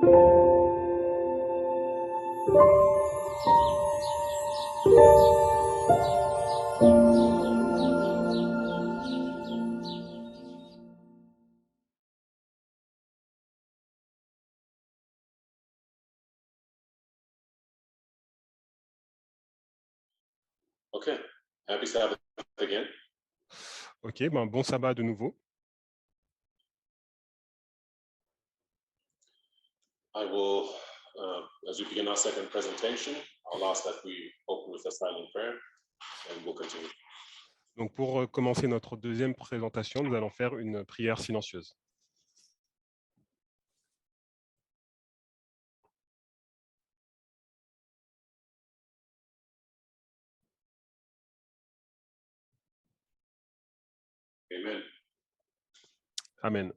Okay, happy Sabbath again. Ok, ben, bon sabbat de nouveau. I will, as we begin our second presentation, I'll ask that we open with a silent prayer and we'll continue. Donc pour commencer notre deuxième présentation, nous allons faire une prière silencieuse. Amen. Amen.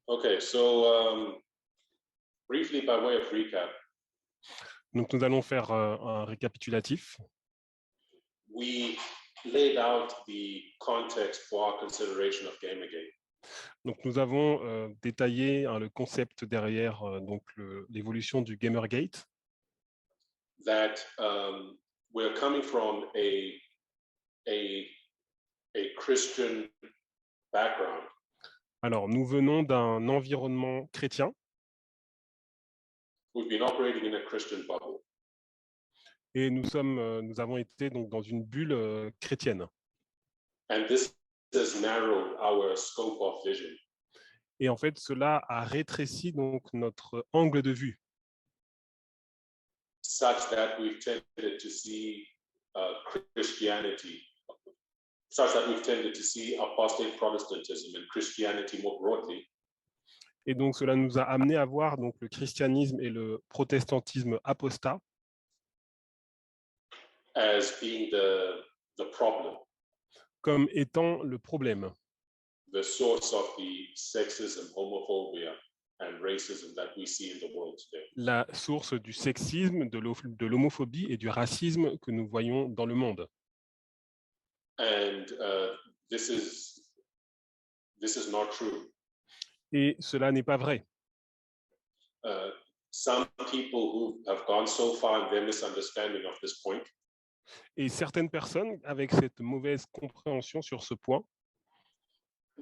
Okay, so briefly by way of recap, Donc nous allons faire un récapitulatif. we laid out the context for our consideration of Gamergate. Donc nous avons détaillé le concept derrière donc l'évolution du Gamergate. That we're coming from a Christian background. Alors nous venons d'un environnement chrétien. We've been operating in a Christian bubble. Et nous avons été donc dans une bulle chrétienne. And this has narrowed our scope of vision. Et en fait, cela a rétréci donc notre angle de vue. Such that we've tended to see Christianity, such that we've tended to see apostate Protestantism and Christianity more broadly. Et donc cela nous a amené à voir donc le christianisme et le protestantisme apostat As being the problem, comme étant le problème, the source of the sexism, homophobia, and racism that we see in the world today. la source du sexisme, de l'homophobie et du racisme que nous voyons dans le monde. And this is not true. Et cela n'est pas vrai. Some people who have gone so far in their misunderstanding of this point Et certaines personnes, avec cette mauvaise compréhension sur ce point,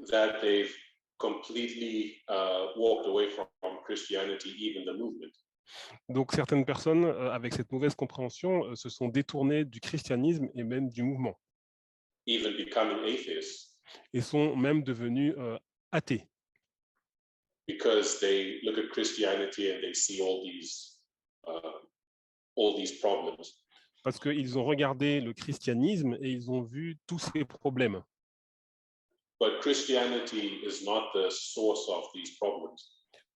that they've completely walked away from Christianity, even the movement. donc certaines personnes, avec cette mauvaise compréhension, se sont détournées du christianisme et même du mouvement. Even becoming atheists. Et sont même devenus athées. Because they look at Christianity and they see all these problems. Parce qu'ils ont regardé le christianisme et ils ont vu tous ces problèmes. But Christianity is not the source of these problems.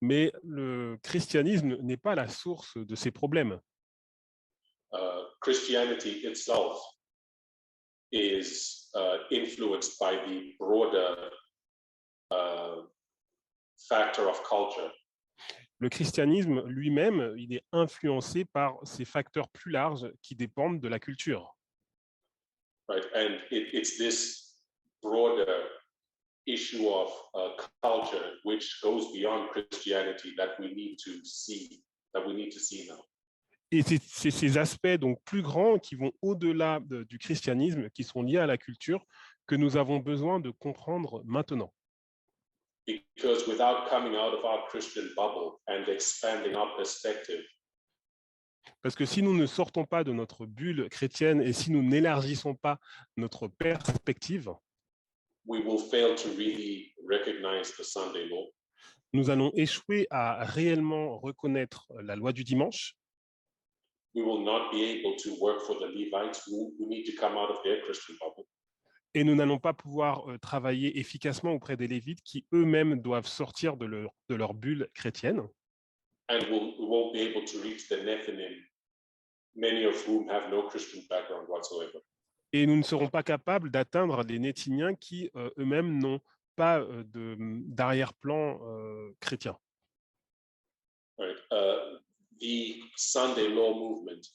Mais le christianisme n'est pas la source de ces problèmes. Christianity itself is influenced by the broader factor of culture. Le christianisme lui-même, il est influencé par ces facteurs plus larges qui dépendent de la culture. Right, and it's this broader issue of culture which goes beyond Christianity that we need to see now. Et c'est ces aspects donc plus grands qui vont au-delà du christianisme, qui sont liés à la culture, que nous avons besoin de comprendre maintenant. Because without coming out of our Christian bubble and expanding our perspective, parce que si nous ne sortons pas de notre bulle chrétienne et si nous n'élargissons pas notre perspective, we will fail to really recognize the Sunday law. Nous allons échouer à réellement reconnaître la loi du dimanche. We will not be able to work for the Levites who need to come out of their Christian bubble. Et nous n'allons pas pouvoir travailler efficacement auprès des Lévites qui eux-mêmes doivent sortir de leur bulle chrétienne. And we won't be able to reach the Nephilim, many of whom have no Christian background whatsoever. Et nous ne serons pas capables d'atteindre les Néthiniens qui eux-mêmes n'ont pas d'arrière-plan chrétien. Right. The Sunday law movement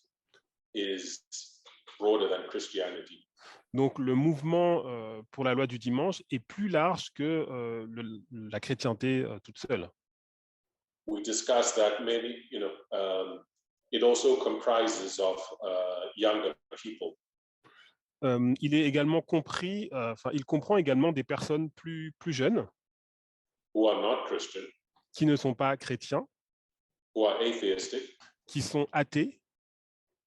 is broader than Christianity. Donc, le mouvement pour la loi du dimanche est plus large que la chrétienté toute seule. We discussed that maybe, it also comprises of younger people. Il est également compris, il comprend également des personnes plus jeunes Who are not Christian, qui ne sont pas chrétiens, who are atheistic, qui sont athées,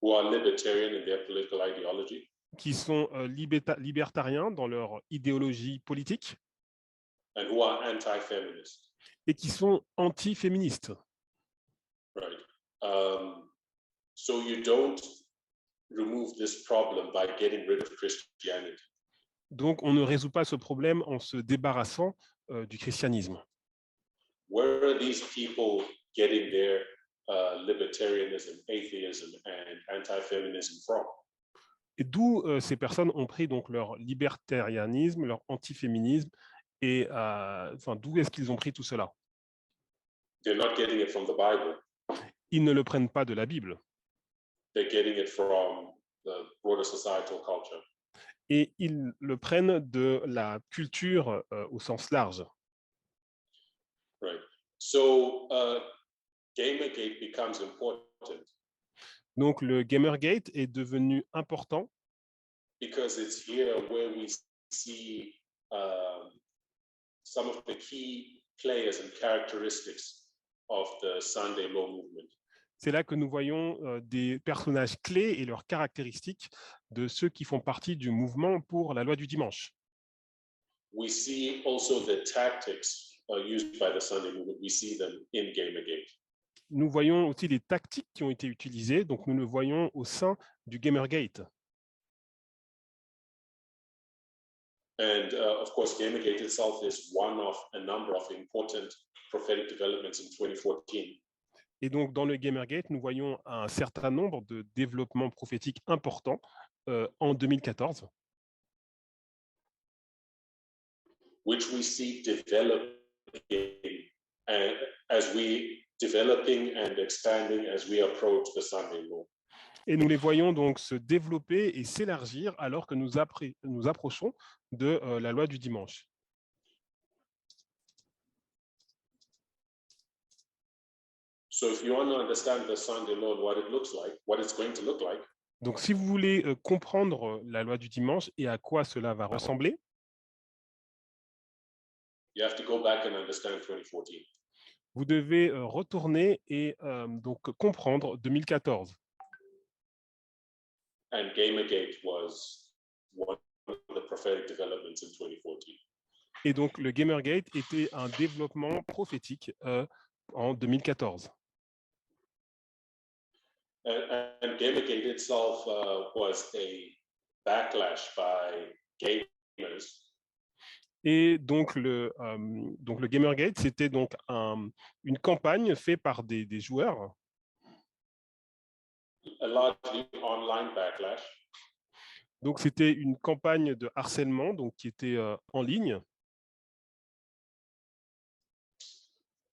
who are libertarian in their political ideology, qui sont libertariens dans leur idéologie politique and who are anti-feminist. et qui sont anti-féministes. Right. So you don't remove this problem by getting rid of Christianity. Donc, on ne résout pas ce problème en se débarrassant du christianisme. Where are these people getting their libertarianism, atheism, and anti-feminism from? Et d'où ces personnes ont pris donc leur libertarianisme, leur antiféminisme, et d'où est-ce qu'ils ont pris tout cela? They're not getting it from the Bible. Ils ne le prennent pas de la Bible. They're getting it from the broader societal culture. Et ils le prennent de la culture au sens large. Right. So Gamergate becomes important Donc le Gamergate est devenu important because it's here where we see some of the key players and characteristics of the Sunday Law movement. C'est là que nous voyons des personnages clés et leurs caractéristiques de ceux qui font partie du mouvement pour la loi du dimanche. We see also the tactics used by the Sunday movement. We see them in Gamergate. Nous voyons aussi les tactiques qui ont été utilisées, donc nous le voyons au sein du Gamergate. And of course, Gamergate itself is one of a number of important prophetic developments in 2014. Et donc, dans le Gamergate, nous voyons un certain nombre de développements prophétiques importants en 2014. Which we see developing developing and expanding as we approach the Sunday law. Et nous les voyons donc se développer et s'élargir alors que nous approchons de la loi du dimanche. So if you want to understand the Sunday law and what it looks like, what it's going to look like, donc si vous voulez comprendre la loi du dimanche et à quoi cela va ressembler, you have to go back and understand 2014. Vous devez retourner et donc comprendre 2014. And Gamergate was one of the prophetic developments in 2014. Et donc le Gamergate était un développement prophétique en 2014. And Gamergate itself was a backlash by gamers. Et donc le Gamergate, c'était donc une campagne faite par des joueurs. A largely online backlash. Donc c'était une campagne de harcèlement donc qui était en ligne.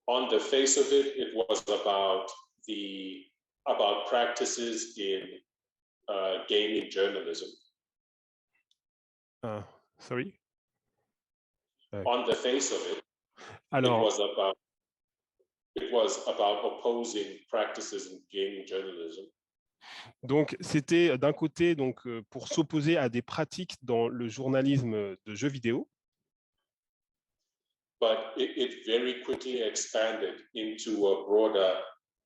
On the face of it, it was about practices in gaming journalism. Sorry. On the face of it, Alors, it was about opposing practices in gaming journalism. Donc, c'était d'un côté donc, pour s'opposer à des pratiques dans le journalisme de jeux vidéo. But it very quickly expanded into a broader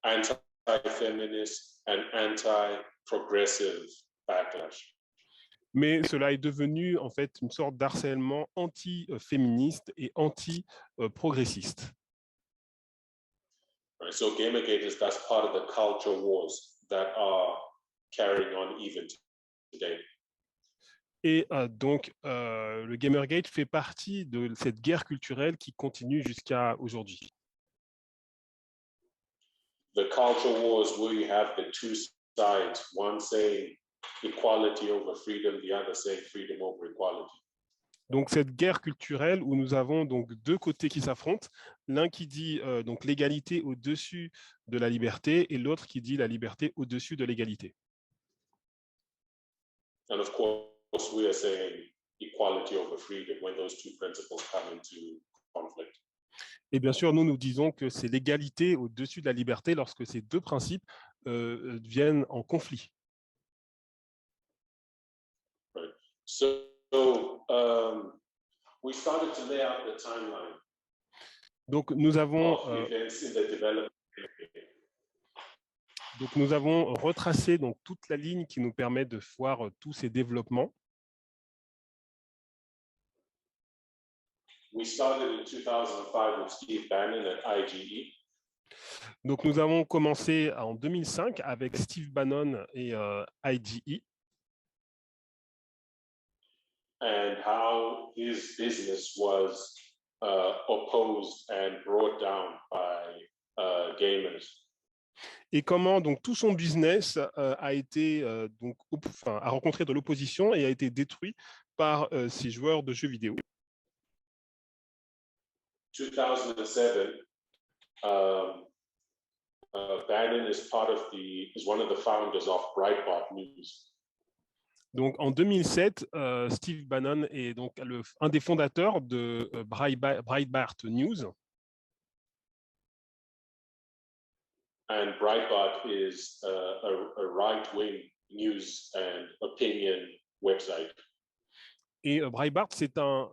anti-feminist and anti-progressive backlash. Mais cela est devenu en fait une sorte d'harcèlement anti-féministe et anti-progressiste. Right, so Gamergate is that's part of the culture wars that are carrying on even today. Et donc, le Gamergate fait partie de cette guerre culturelle qui continue jusqu'à aujourd'hui. The culture wars where you have the two sides, one saying equality over freedom, the other saying freedom over equality. Donc cette guerre culturelle où nous avons donc deux côtés qui s'affrontent, l'un qui dit donc l'égalité au-dessus de la liberté et l'autre qui dit la liberté au-dessus de l'égalité. And of course, we are saying equality over freedom when those two principles come into conflict. Et bien sûr, nous disons que c'est l'égalité au-dessus de la liberté lorsque ces deux principes viennent en conflit. Right. So we started to lay out the timeline. Donc nous avons retracé donc toute la ligne qui nous permet de voir tous ces développements. We started in 2005 with Steve Bannon at IGE. Donc nous avons commencé en 2005 avec Steve Bannon et IGE. And how his business was opposed and brought down by gamers. Et comment donc tout son business a été a rencontré de l'opposition et a été détruit par ces joueurs de jeux vidéo. 2007, Bannon is one of the founders of Breitbart News. Donc en 2007, Steve Bannon est donc un des fondateurs de Breitbart News. And Breitbart is a right-wing news and opinion website. Et Breitbart, c'est un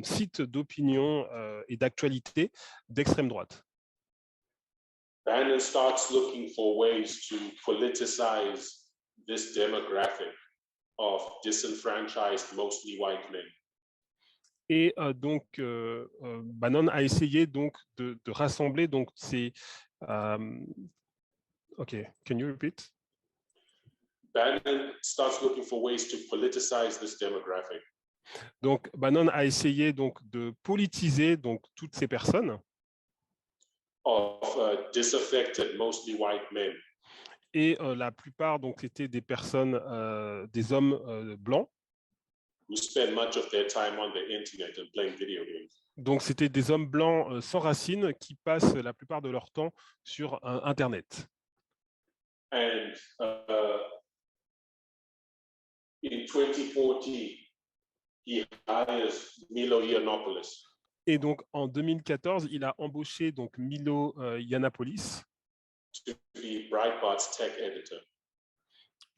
site d'opinion et d'actualité d'extrême droite. Bannon starts looking for ways to politicize this demographic of disenfranchised, mostly white men. Et donc, Bannon a essayé donc de rassembler donc ces. OK, can you repeat? Bannon starts looking for ways to politicize this demographic. Donc, Bannon a essayé donc de politiser donc toutes ces personnes. Of disaffected, mostly white men. Et la plupart donc étaient des personnes, des hommes blancs. Who spend much of their time on the internet and playing video games. Donc c'était des hommes blancs sans racines qui passent la plupart de leur temps sur Internet. And in 2014, he hires Milo Yiannopoulos. Et donc en 2014, il a embauché donc Milo Yiannopoulos to be Breitbart's tech editor.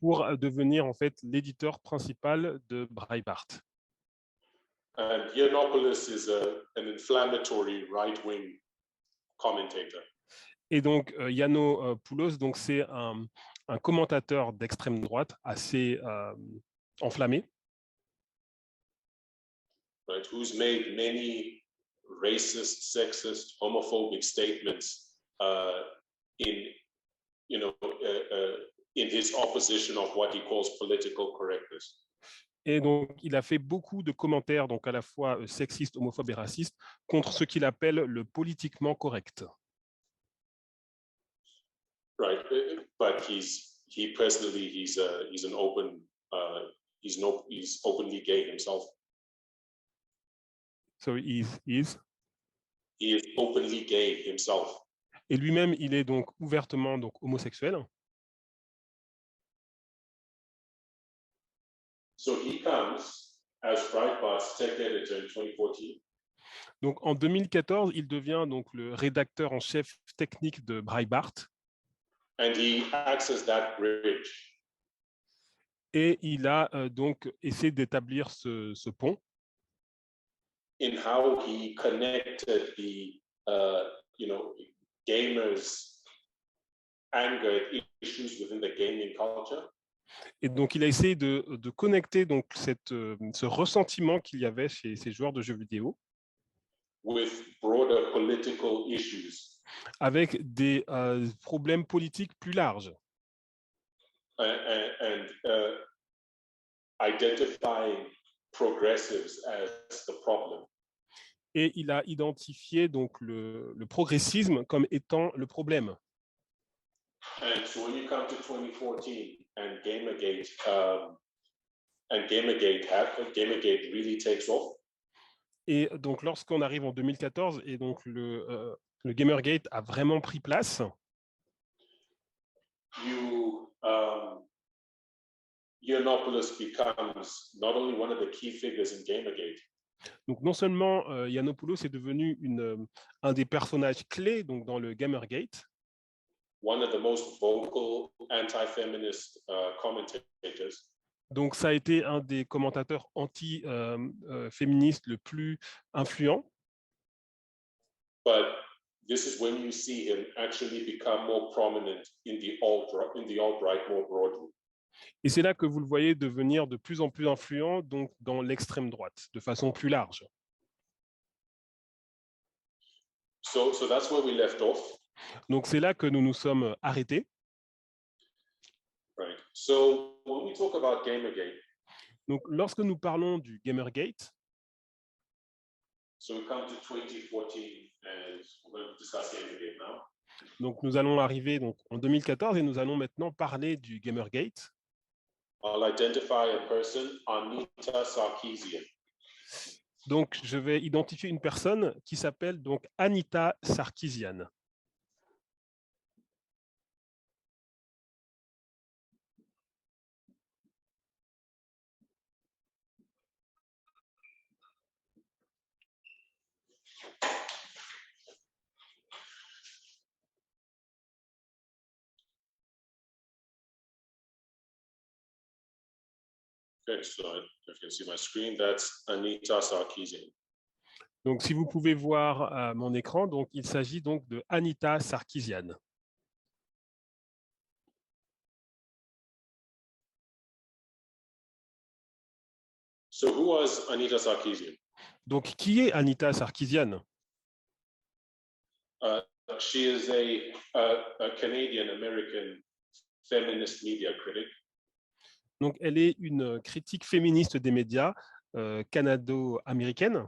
Pour devenir en fait l'éditeur principal de Breitbart. And Yiannopoulos is an inflammatory right-wing commentator. Et donc Yiannopoulos, donc c'est un commentateur d'extrême droite assez enflammé. Right, who's made many racist, sexist, homophobic statements in his opposition of what he calls political correctness. Et donc, il a fait beaucoup de commentaires, donc à la fois sexistes, homophobes et racistes, contre ce qu'il appelle le politiquement correct. Right, but he's openly gay himself. So he is openly gay himself. Et lui-même, il est donc ouvertement donc homosexuel. So he comes as Breitbart's tech editor in 2014. Donc en 2014, il devient donc le rédacteur en chef technique de Breitbart. And he acts as that bridge. Et il a donc essayé d'établir ce pont. In how he connected the gamers' anger issues within the gaming culture. Et donc, il a essayé de connecter donc ce ressentiment qu'il y avait chez ces joueurs de jeux vidéo with broader political issues. Avec des problèmes politiques plus larges. And identifying progressives as the problem. Et il a identifié donc le progressisme comme étant le problème. And so when you come to 2014 and Gamergate really takes off. Et donc lorsqu'on arrive en 2014 et donc le Gamergate a vraiment pris place. Yiannopoulos becomes not only one of the key figures in Gamergate, Donc non seulement Yiannopoulos est devenu un des personnages clés donc, dans le Gamergate, one of the most vocal anti-feminist commentators, donc ça a été un des commentateurs anti-féministes le plus influent. but this is when you see him actually become more prominent in the alt-right more broadly. Et c'est là que vous le voyez devenir de plus en plus influent donc dans l'extrême droite, de façon plus large. So that's where we left off. Donc c'est là que nous nous sommes arrêtés. Right. So when we talk about Gamergate, Donc lorsque nous parlons du Gamergate, so we come to 2014 and we're going to discuss Gamergate now. donc nous allons arriver donc, en 2014 et nous allons maintenant parler du Gamergate. I'll identify a person, Anita Sarkeesian. Donc je vais identifier une personne qui s'appelle donc Anita Sarkeesian. Okay, so if you can see my screen, that's Anita Sarkeesian. Donc si vous pouvez voir mon écran, donc il s'agit donc de Anita Sarkeesian. So who was Anita Sarkeesian? Donc qui est Anita Sarkeesian? She is a Canadian-American feminist media critic. Donc elle est une critique féministe des médias canado-américaine.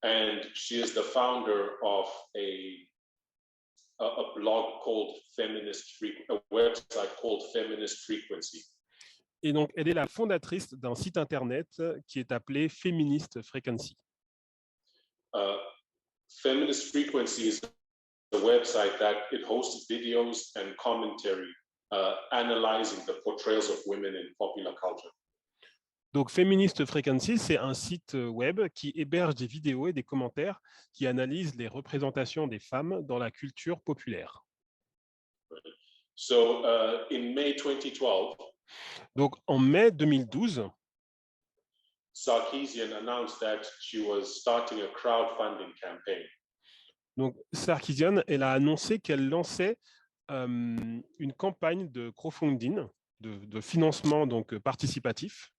And she is the founder of a blog called a website called Feminist Frequency. Et donc, elle est la fondatrice d'un site internet qui est appelé Feminist Frequency. Feminist Frequency is a website that it hosts videos and commentary analyzing the portrayals of women in popular culture. Donc, Feminist Frequency, c'est un site web qui héberge des vidéos et des commentaires qui analysent les représentations des femmes dans la culture populaire. So, in May 2012, donc, en mai 2012, Sarkeesian announced that she was starting a crowdfunding campaign. Donc, Sarkeesian, elle a annoncé qu'elle lançait une campagne de crowdfunding, de financement donc, participatif.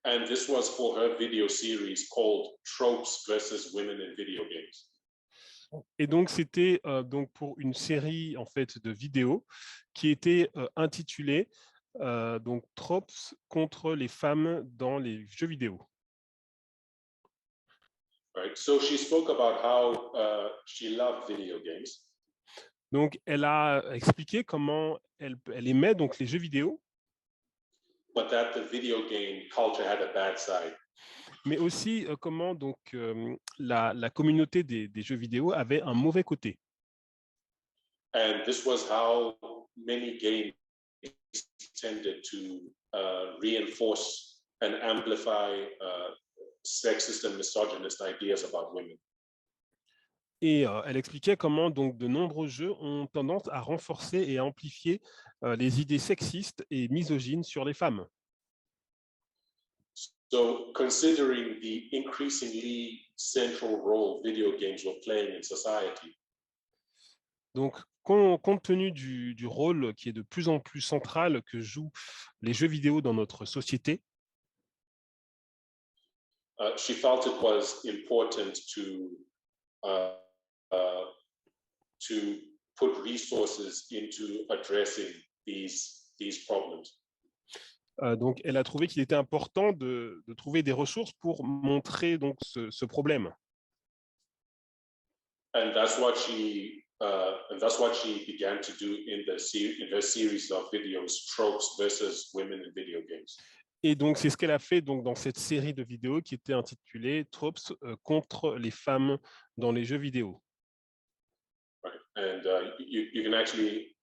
And this was for her video series called Tropes versus Women in Video Games. Et donc, c'était donc pour une série en fait, de vidéos qui était intitulée donc, Tropes contre les femmes dans les jeux vidéo. Right. So she spoke about how she loved video games. Donc, elle a expliqué comment elle aimait donc, les jeux vidéo. But that the video game culture had a bad side. Mais aussi comment donc, la communauté des jeux vidéo avait un mauvais côté. And this was how many games tended to reinforce and amplify sexist and misogynist ideas about women. Et elle expliquait comment donc, de nombreux jeux ont tendance à renforcer et à amplifier les idées sexistes et misogynes sur les femmes. So, considering the increasingly central role video games were playing in society, donc, compte tenu du rôle qui est de plus en plus central que jouent les jeux vidéo dans notre société, she felt it was important to put resources into addressing these problems. Donc, elle a trouvé qu'il était important de trouver des ressources pour montrer donc, ce problème. And that's what she began to do in her series of videos, Tropes versus Women in Video Games. Et donc, c'est ce qu'elle a fait donc, dans cette série de vidéos qui était intitulée Tropes contre les femmes dans les jeux vidéo. Right. And you can actually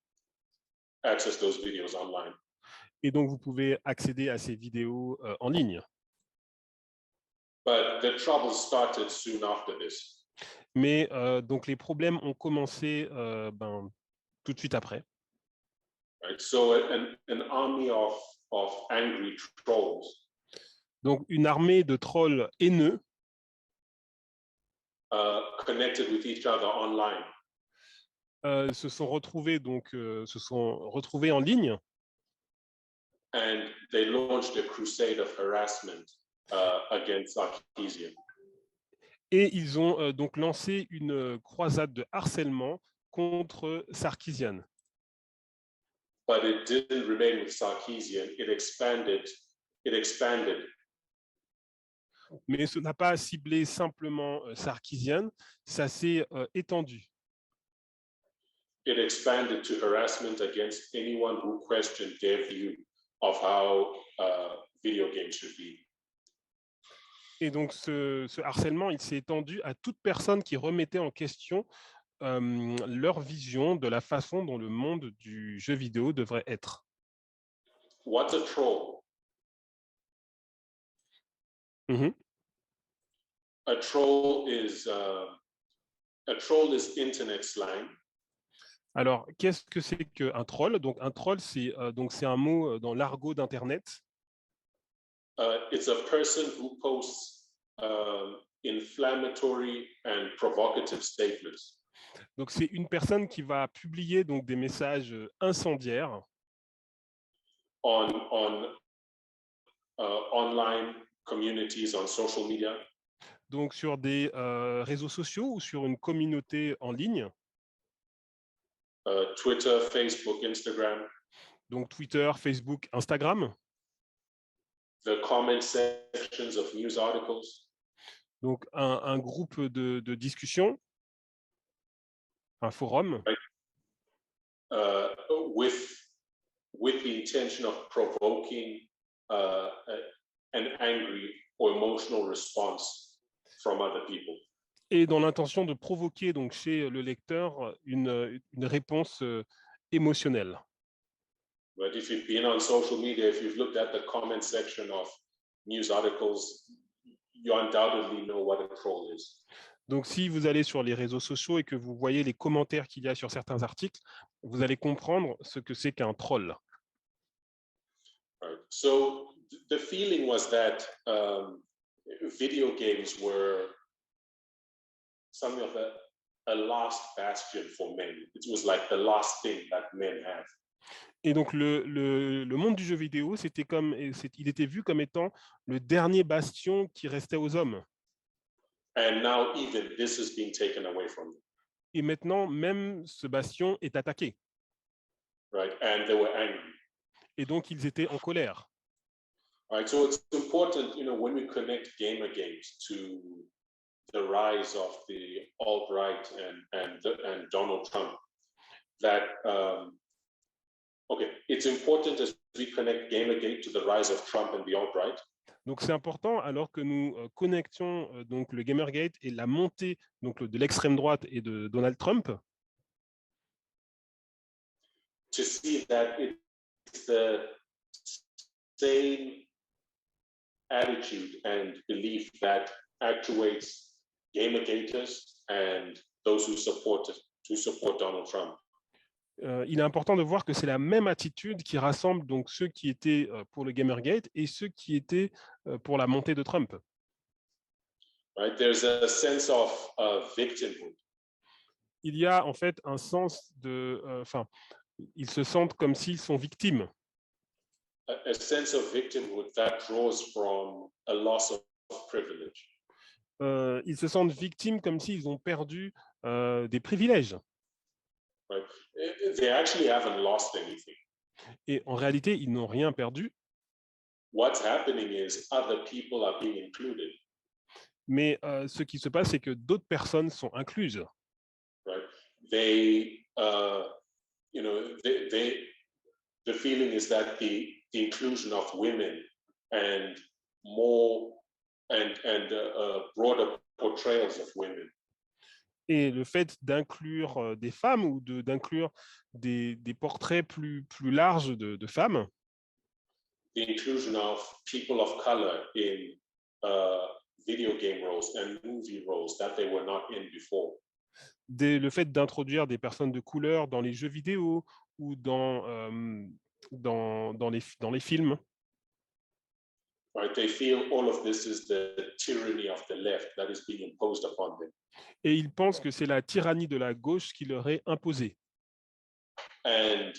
access those videos online. Et donc, vous pouvez accéder à ces vidéos en ligne. But the trouble started soon after this. Mais donc, les problèmes ont commencé tout de suite après. Right? So an army of angry trolls Donc, une armée de trolls haineux connected with each other online. se sont retrouvés en ligne And they launched a crusade of harassment against Sarkeesian. et ils ont donc lancé une croisade de harcèlement contre Sarkeesian. But it didn't remain with Sarkeesian. It expanded. Mais ce n'a pas ciblé simplement Sarkeesian, ça s'est étendu. It expanded to harassment against anyone who questioned their view of how video games should be. Et donc, ce harcèlement, il s'est étendu à toute personne qui remettait en question leur vision de la façon dont le monde du jeu vidéo devrait être. What's a troll? Mm-hmm. A troll is internet slang. Alors, qu'est-ce que c'est qu'un troll? Donc, un troll, c'est un mot dans l'argot d'Internet. It's a person who posts inflammatory and provocative statements. Donc, c'est une personne qui va publier donc des messages incendiaires on online communities, on social media. Donc, sur des réseaux sociaux ou sur une communauté en ligne. Twitter, Facebook, Instagram. Donc, Twitter, Facebook, Instagram. The comment sections of news articles. Donc, un groupe de discussion, un forum. Right. With the intention of provoking an angry or emotional response from other people. Et dans l'intention de provoquer donc chez le lecteur une réponse émotionnelle. But if you've been on social media, if you've looked at the comment section of news articles, you undoubtedly know what a troll is. Donc, si vous allez sur les réseaux sociaux et que vous voyez les commentaires qu'il y a sur certains articles, vous allez comprendre ce que c'est qu'un troll. Right. So the feeling was that video games were something of a last bastion for men. It was like the last thing that men have. Et donc, le monde du jeu vidéo, il était vu comme étant le dernier bastion qui restait aux hommes. And now even this is being taken away from them. Et maintenant, même ce bastion est attaqué. Right, and they were angry. Et donc, ils étaient en colère. Right, so it's important, when we connect gamer games to the rise of the alt-right and Donald Trump, that it's important as we connect Gamergate to the rise of Trump and the alt-right. Donc, c'est important, alors que nous connections donc le Gamergate et la montée donc, de l'extrême droite et de Donald Trump, to see that it's the same attitude and belief that actuates Gamergaters and those who support Donald Trump. Il est important de voir que c'est la même attitude qui rassemble donc ceux qui étaient pour le Gamergate et ceux qui étaient pour la montée de Trump. Right, there's a sense of victimhood. Il y a en fait un sens de, ils se sentent comme s'ils sont victimes. A sense of victimhood that draws from a loss of privilege. Ils se sentent victimes comme s'ils ont perdu des privilèges. Right. They actually haven't lost anything. Et en réalité, ils n'ont rien perdu. What's happening is other people are being included. Mais ce qui se passe, c'est que d'autres personnes sont incluses. Right. The feeling is that the inclusion of women and more and broader portrayals of women. Et le fait d'inclure des femmes ou d'inclure des portraits plus larges de femmes, the inclusion of people of color in video game roles and movie roles that they were not in before. le fait d'introduire des personnes de couleur dans les jeux vidéo ou dans les films. Right? They feel all of this is the tyranny of the left that is being imposed upon them. Et ils pensent que c'est la tyrannie de la gauche qui leur est imposée. And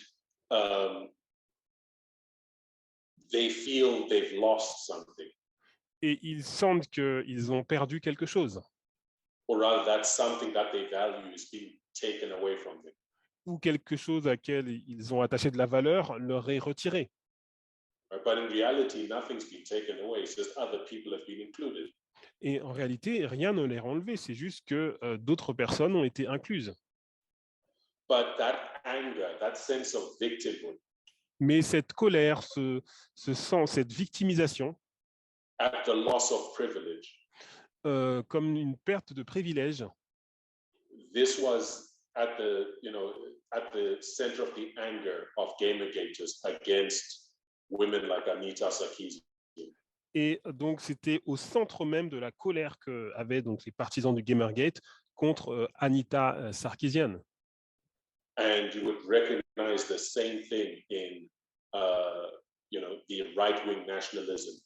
they feel they've lost something, Et ils sentent qu'ils ont perdu quelque chose, or rather that something that they value is being taken away from them. ou quelque chose à laquelle ils ont attaché de la valeur leur est retiré. Right? But in reality, nothing's been taken away. It's just other people have been included. Et en réalité, rien ne l'est enlevé, c'est juste que d'autres personnes ont été incluses. But that anger, that sense of victimhood, Mais cette colère, cette victimisation, at the loss of privilege, comme une perte de privilège, this was at the center of the anger of Gamergaters against women like Anita Sarkeesian. et donc c'était au centre même de la colère qu'avaient donc les partisans du Gamergate contre Anita Sarkeesian. And you would recognize the same thing in, the right-wing nationalism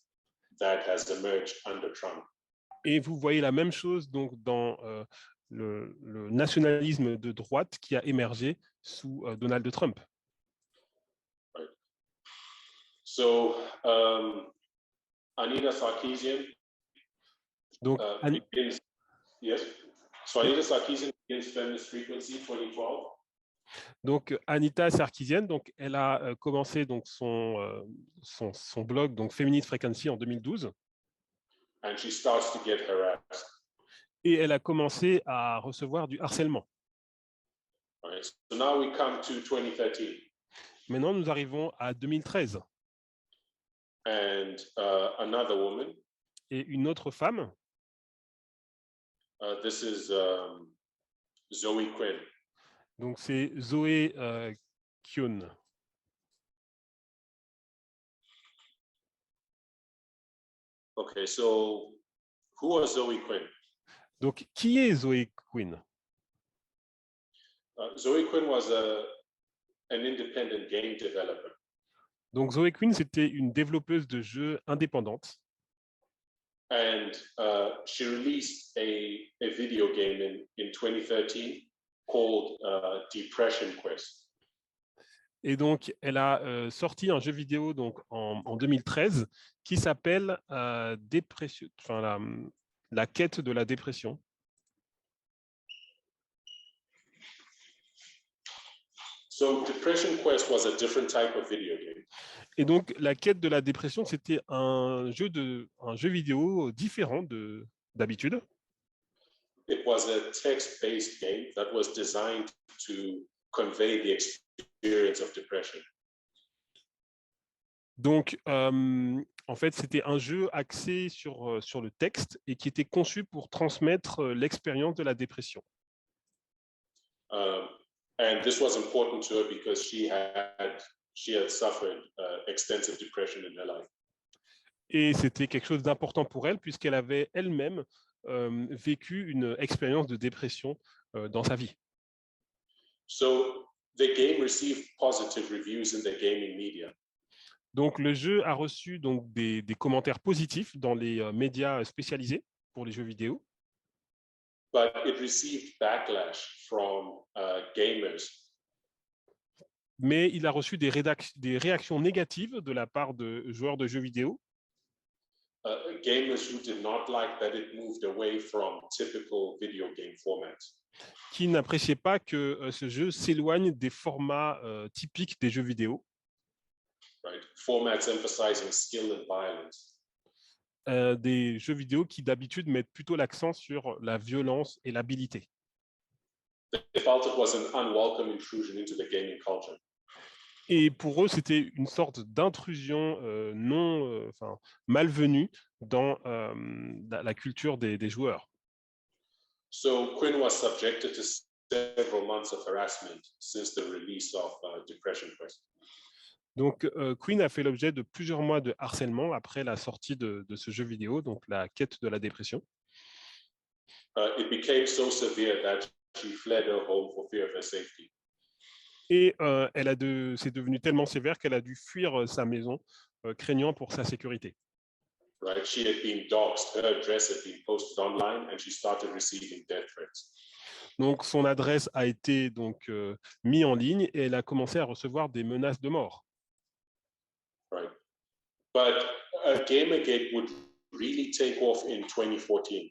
that has emerged under Trump. Et vous voyez la même chose donc dans le nationalisme de droite qui a émergé sous Donald Trump. Right. So Anita Sarkeesian Donc, begins, yes. So Anita Sarkeesian begins Feminist Frequency 2012. Donc Anita Sarkeesian, donc elle a commencé donc son blog donc Feminist Frequency en 2012. And she starts to get harassed. Et elle a commencé à recevoir du harcèlement. Right. So now we come to 2013. Maintenant, nous arrivons à 2013. And another woman. Et une autre femme. This is Zoe Quinn. Donc c'est Zoé Kyun. Okay, so who was Zoe Quinn? Donc qui est Zoé Quinn? Zoe Quinn was an independent game developer. Donc Zoé Quinn, c'était une développeuse de jeux indépendante. And she released a video game in 2013 called Depression Quest. Et donc, elle a sorti un jeu vidéo donc, en 2013 qui s'appelle Dépression, enfin, la quête de la dépression. So Depression Quest was a different type of video game. Et donc, la quête de la dépression, c'était un jeu vidéo différent d'habitude. It was a text-based game that was designed to convey the experience of depression. Donc, en fait, c'était un jeu axé sur le texte et qui était conçu pour transmettre l'expérience de la dépression. And this was important to her because she had suffered extensive depression in her life. Et c'était quelque chose d'important pour elle puisqu'elle avait elle-même vécu une expérience de dépression dans sa vie. So the game received positive reviews in the gaming media. Donc le jeu a reçu donc des commentaires positifs dans les médias spécialisés pour les jeux vidéo. But it received backlash from gamers. Mais il a reçu des réactions négatives de la part de joueurs de jeux vidéo. Gamers who did not like that it moved away from typical video game formats. Qui n'appréciaient pas que ce jeu s'éloigne des formats typiques des jeux vidéo. Right. Formats emphasizing skill and violence. Des jeux vidéo qui d'habitude mettent plutôt l'accent sur la violence et l'habilité. They felt it was an unwelcome intrusion into the gaming culture. Et pour eux, c'était une sorte d'intrusion malvenue dans la culture des joueurs. So Quinn was subjected to several months of harassment since the release of Depression Quest. Donc, Quinn a fait l'objet de plusieurs mois de harcèlement après la sortie de ce jeu vidéo, donc la quête de la dépression. It became so severe that she fled her home for fear of her safety. Et c'est devenu tellement sévère qu'elle a dû fuir sa maison, craignant pour sa sécurité. Right, she had been doxxed. Her address had been posted online, and she started receiving death threats. Donc, son adresse a été donc mise en ligne et elle a commencé à recevoir des menaces de mort. Right, but Gamergate would really take off in 2014.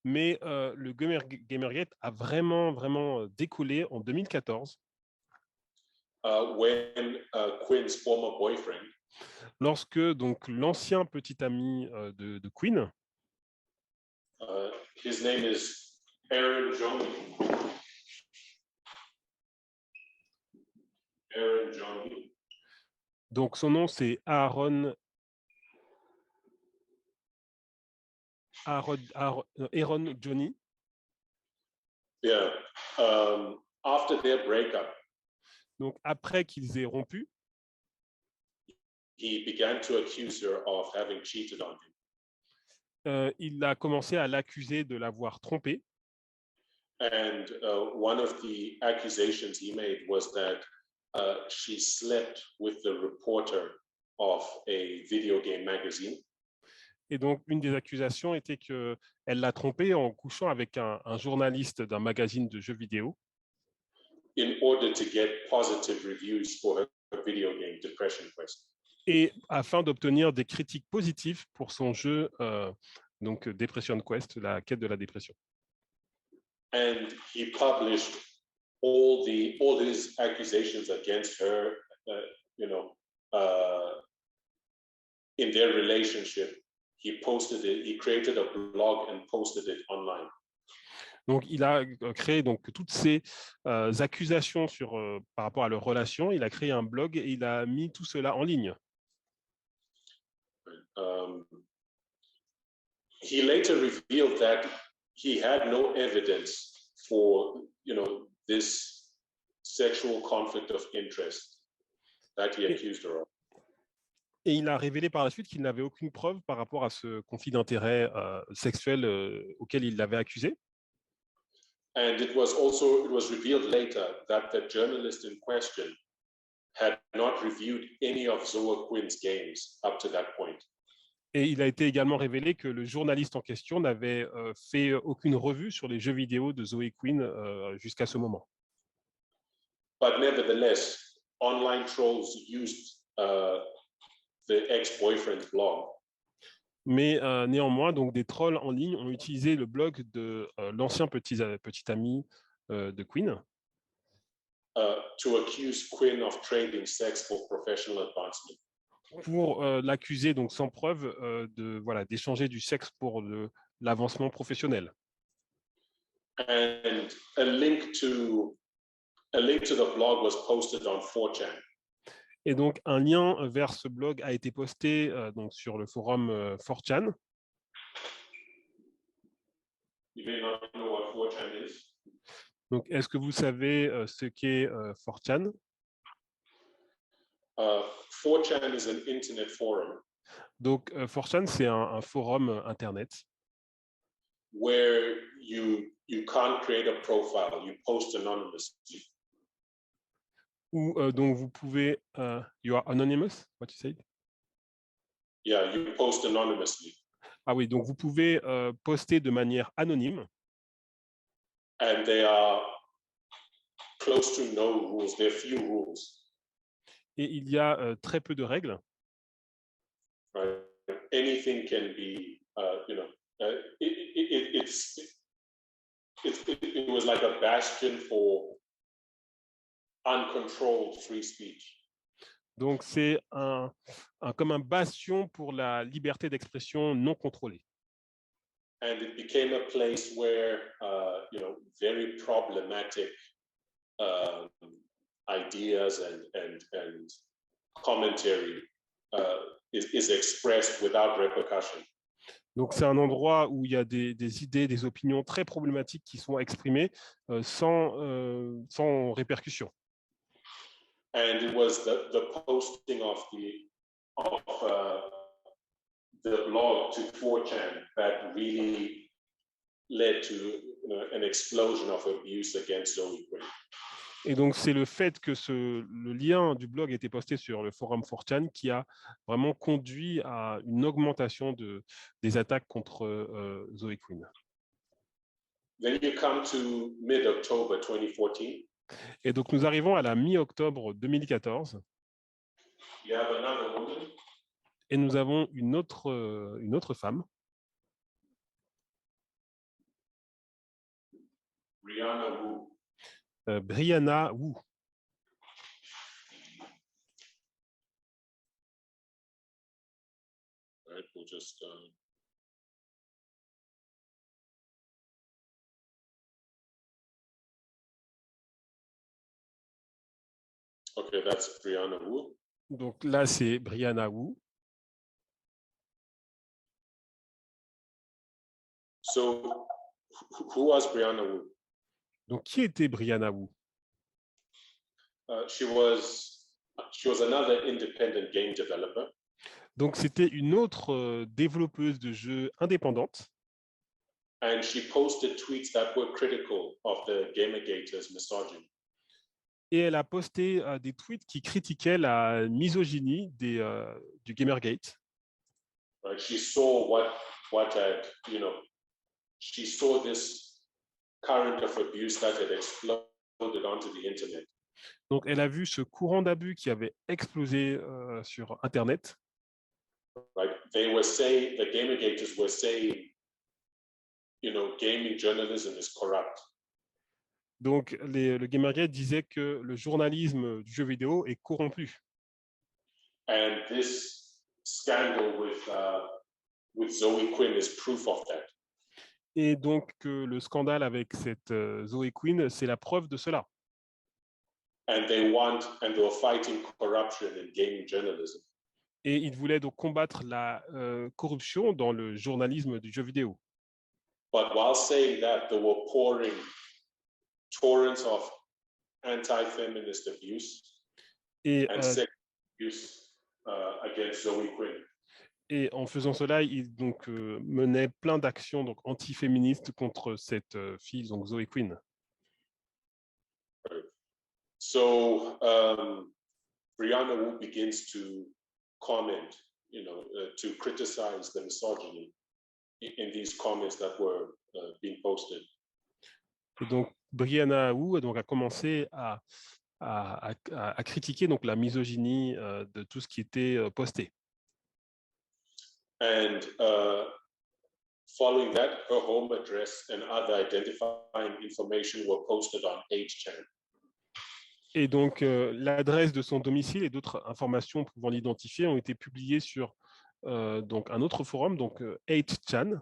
Mais le Gamergate a vraiment décollé en 2014. When Quinn's former boyfriend, lorsque donc l'ancien petit ami de Quinn, his name is Aaron Joni. Aaron Joni. Donc son nom c'est Aaron Joni. Yeah. After their breakup, donc après qu'ils aient rompu, he began to accuse her of having cheated on him. Il a commencé à l'accuser de l'avoir trompé. And one of the accusations he made was that she slept with the reporter of a video game magazine. Et donc, une des accusations était qu'elle l'a trompé en couchant avec un journaliste d'un magazine de jeux vidéo. In order to get positive reviews for her video game Depression Quest. Et afin d'obtenir des critiques positives pour son jeu, donc Depression Quest, la quête de la dépression. And he published all his accusations against her, in their relationship. He posted it. He created a blog and posted it online. Donc, il a créé donc toutes ces accusations par rapport à leur relation. Il a créé un blog et il a mis tout cela en ligne. He later revealed that he had no evidence for, this sexual conflict of interest that he accused her of. Et il a révélé par la suite qu'il n'avait aucune preuve par rapport à ce conflit d'intérêt sexuel auquel il l'avait accusé. And it was revealed later that the journalist in question had not reviewed any of Zoe Quinn's games up to that point. Et il a été également révélé que le journaliste en question n'avait fait aucune revue sur les jeux vidéo de Zoe Quinn jusqu'à ce moment. But nevertheless, online trolls used the ex-boyfriend's blog. Mais néanmoins, donc des trolls en ligne ont utilisé le blog de l'ancien petit ami de Quinn. To accuse Quinn of trading sex for professional advancement. Pour l'accuser donc sans preuve d'échanger du sexe pour l'avancement professionnel. And a link to the blog was posted on 4chan. Et donc un lien vers ce blog a été posté donc sur le forum 4chan. You may not know what 4chan is. Donc est-ce que vous savez ce qu'est 4chan? 4chan is an internet forum. Donc 4chan c'est un forum internet. Where you can't create a profile, you post anonymously. Où donc vous pouvez, you are anonymous, what you said? Yeah, you post anonymously. Ah oui, donc vous pouvez poster de manière anonyme. And there are close to no rules. There are few rules. Et il y a très peu de règles. Right. Anything can be, it was like a bastion for uncontrolled free speech. Donc c'est comme un bastion pour la liberté d'expression non contrôlée. And it became a place where, very problematic ideas and commentary is expressed without repercussion. Donc, c'est un endroit où il y a des idées, des opinions très problématiques qui sont exprimées sans répercussion. And it was the posting of the blog to 4chan that really led to an explosion of abuse against Zoe Quinn. Et donc, c'est le fait que le lien du blog ait été posté sur le forum 4chan qui a vraiment conduit à une augmentation des attaques contre Zoe Quinn. Then you come to mid-October 2014. Et donc, nous arrivons à la mi-octobre 2014. You have another woman. Et nous avons une autre femme. Brianna Wu. Brianna Wu. Right, we'll just okay, that's Brianna Wu. Donc là, c'est Brianna Wu. So, who was Brianna Wu? Donc, qui était Brianna Wu? She was another independent game developer. Donc, c'était une autre développeuse de jeux indépendante. And she posted tweets that were critical of the Gamergate's misogyny. Et elle a posté des tweets qui critiquaient la misogynie du Gamergate. Right? She saw what had, she saw this current of abuse that had exploded onto the internet. Donc, elle a vu ce courant d'abus qui avait explosé sur Internet. Right? They were saying, the Gamergaters were saying, gaming journalism is corrupt. Donc, le Gamergate disait que le journalisme du jeu vidéo est corrompu. And this scandal with Zoe Quinn is proof of that. Et donc, le scandale avec cette Zoe Quinn, c'est la preuve de cela. And they were fighting corruption in gaming journalism. Et ils voulaient donc combattre la corruption dans le journalisme du jeu vidéo. But while saying that, they were pouring torrents of anti-feminist abuse and sex abuse against Zoe Quinn. Et en faisant cela, ils donc menaient plein d'actions donc anti-féministes contre cette fille, donc Zoe Quinn. Right. So Brianna Wu begins to comment, to criticize the misogyny in these comments that were being posted. Et donc Brianna Wu donc, a commencé à critiquer donc, la misogynie de tout ce qui était posté. And following that, her home address and other identifying information were posted on 8chan. Et donc, l'adresse de son domicile et d'autres informations pouvant l'identifier ont été publiées sur donc, un autre forum, donc 8chan.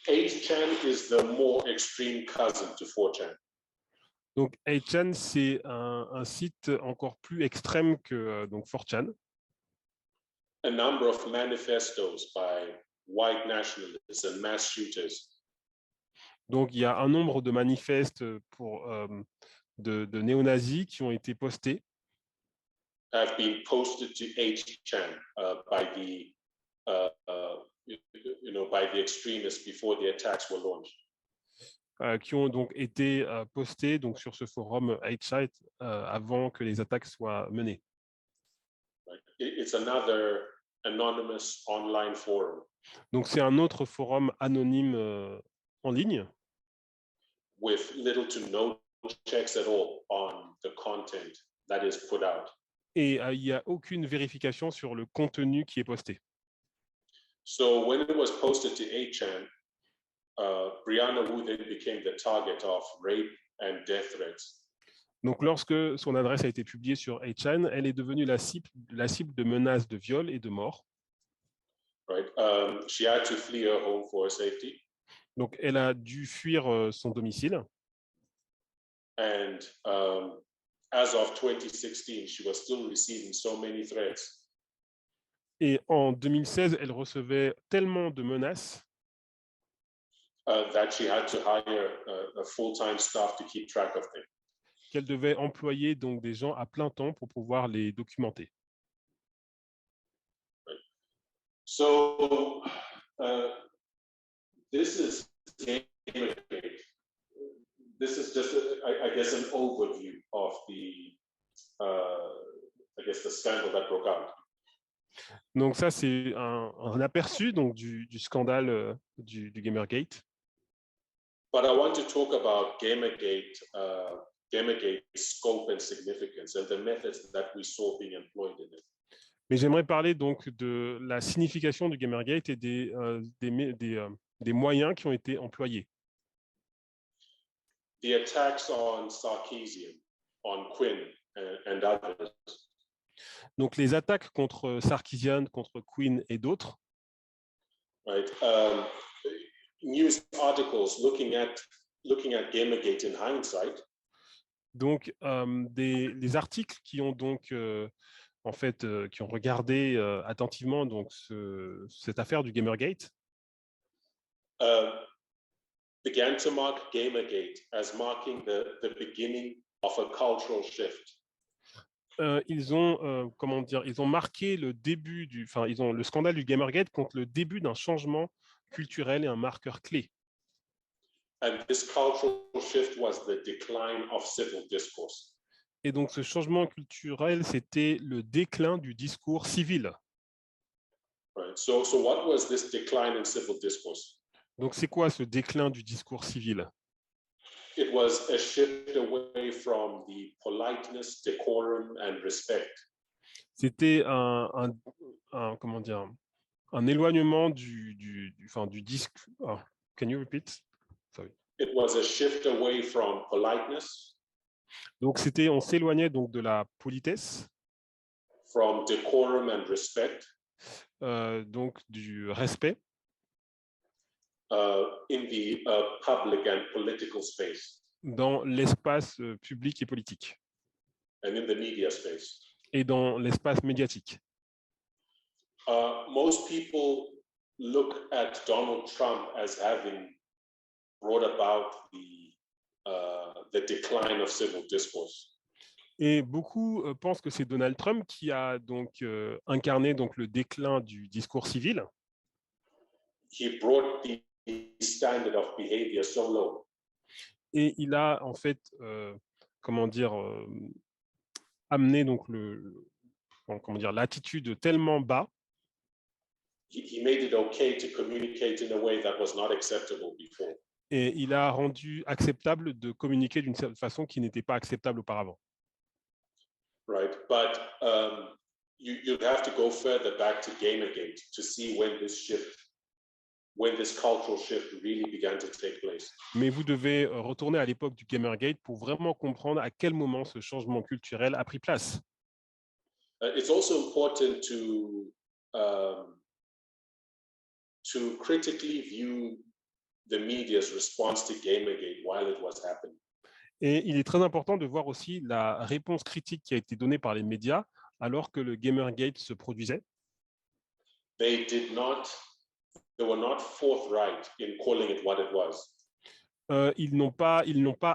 8chan is the more extreme cousin to 4chan. Donc, 8chan, c'est un site encore plus extrême que donc 4chan. A number of manifestos by white nationalists and mass shooters. Donc, il y a un nombre de manifestes de néo-nazis qui ont été postés. Have been posted to 8chan by the extremists before the attacks were launched. Qui ont donc été postés donc, sur ce forum 8chan avant que les attaques soient menées. Right. It's another anonymous online forum. Donc, c'est un autre forum anonyme en ligne. With little to no checks at all on the content that is put out. Et il n'y a aucune vérification sur le contenu qui est posté. So when it was posted to 8chan, Brianna Wu then became the target of rape and death threats. Donc, lorsque son adresse a été publiée sur 8chan, elle est devenue la cible de menaces de viol et de mort. Right. She had to flee her home for her safety. Donc, elle a dû fuir son domicile. And as of 2016, she was still receiving so many threats. Et en 2016, elle recevait tellement de menaces that she had to hire a full-time staff to keep track of them. qu'elle devait employer donc des gens à plein temps pour pouvoir les documenter. So this is Gamergate. This is just, I guess, an overview of I guess, the scandal that broke out. Donc ça, c'est un aperçu donc, du scandale du Gamergate. But I want to talk about Gamergate's scope and significance and the methods that we saw being employed in it. Mais j'aimerais parler donc de la signification du Gamergate et des moyens qui ont été employés. The attacks on Sarkeesian, on Quinn and others. Donc les attaques contre Sarkeesian, contre Quinn et d'autres. Right. News articles looking at Gamergate in hindsight. Donc des articles qui ont donc en fait qui ont regardé attentivement donc cette affaire du Gamergate. Began to mark Gamergate as marking the beginning of a cultural shift. Ils ont comment dire, ils ont marqué le début le scandale du Gamergate contre le début d'un changement culturel et un marqueur clé. And this cultural shift was the decline of civil discourse. Et donc ce changement culturel, c'était le déclin du discours civil. Right. So what was this decline in civil discourse? Donc c'est quoi ce déclin du discours civil? It was a shift away from the politeness, decorum, and respect. C'était comment dire, un éloignement du disque. Oh, can you repeat? Sorry. It was a shift away from politeness. Donc on s'éloignait donc de la politesse. From decorum and respect. Donc du respect. In the public and political space. Dans l'espace public et politique. And in the media space. Et dans l'espace médiatique. Most people look at Donald Trump as having brought about the decline of civil discourse. Et beaucoup pensent que c'est Donald Trump qui a donc incarné donc le déclin du discours civil. He brought the standard of behavior so low. Et il a en fait comment dire amené donc l'attitude tellement bas. He made it okay to communicate in a way that was not acceptable before. Et il a rendu acceptable de communiquer d'une certaine façon qui n'était pas acceptable auparavant. Right, but you have to go further back to Gamergate to see when this cultural shift really began to take place. Mais vous devez retourner à l'époque du Gamergate pour vraiment comprendre à quel moment ce changement culturel a pris place. It's also important to critically view the media's response to Gamergate while it was happening. Et il est très important de voir aussi la réponse critique qui a été donnée par les médias alors que le Gamergate se produisait. They were not forthright in calling it what it was. Ils n'ont pas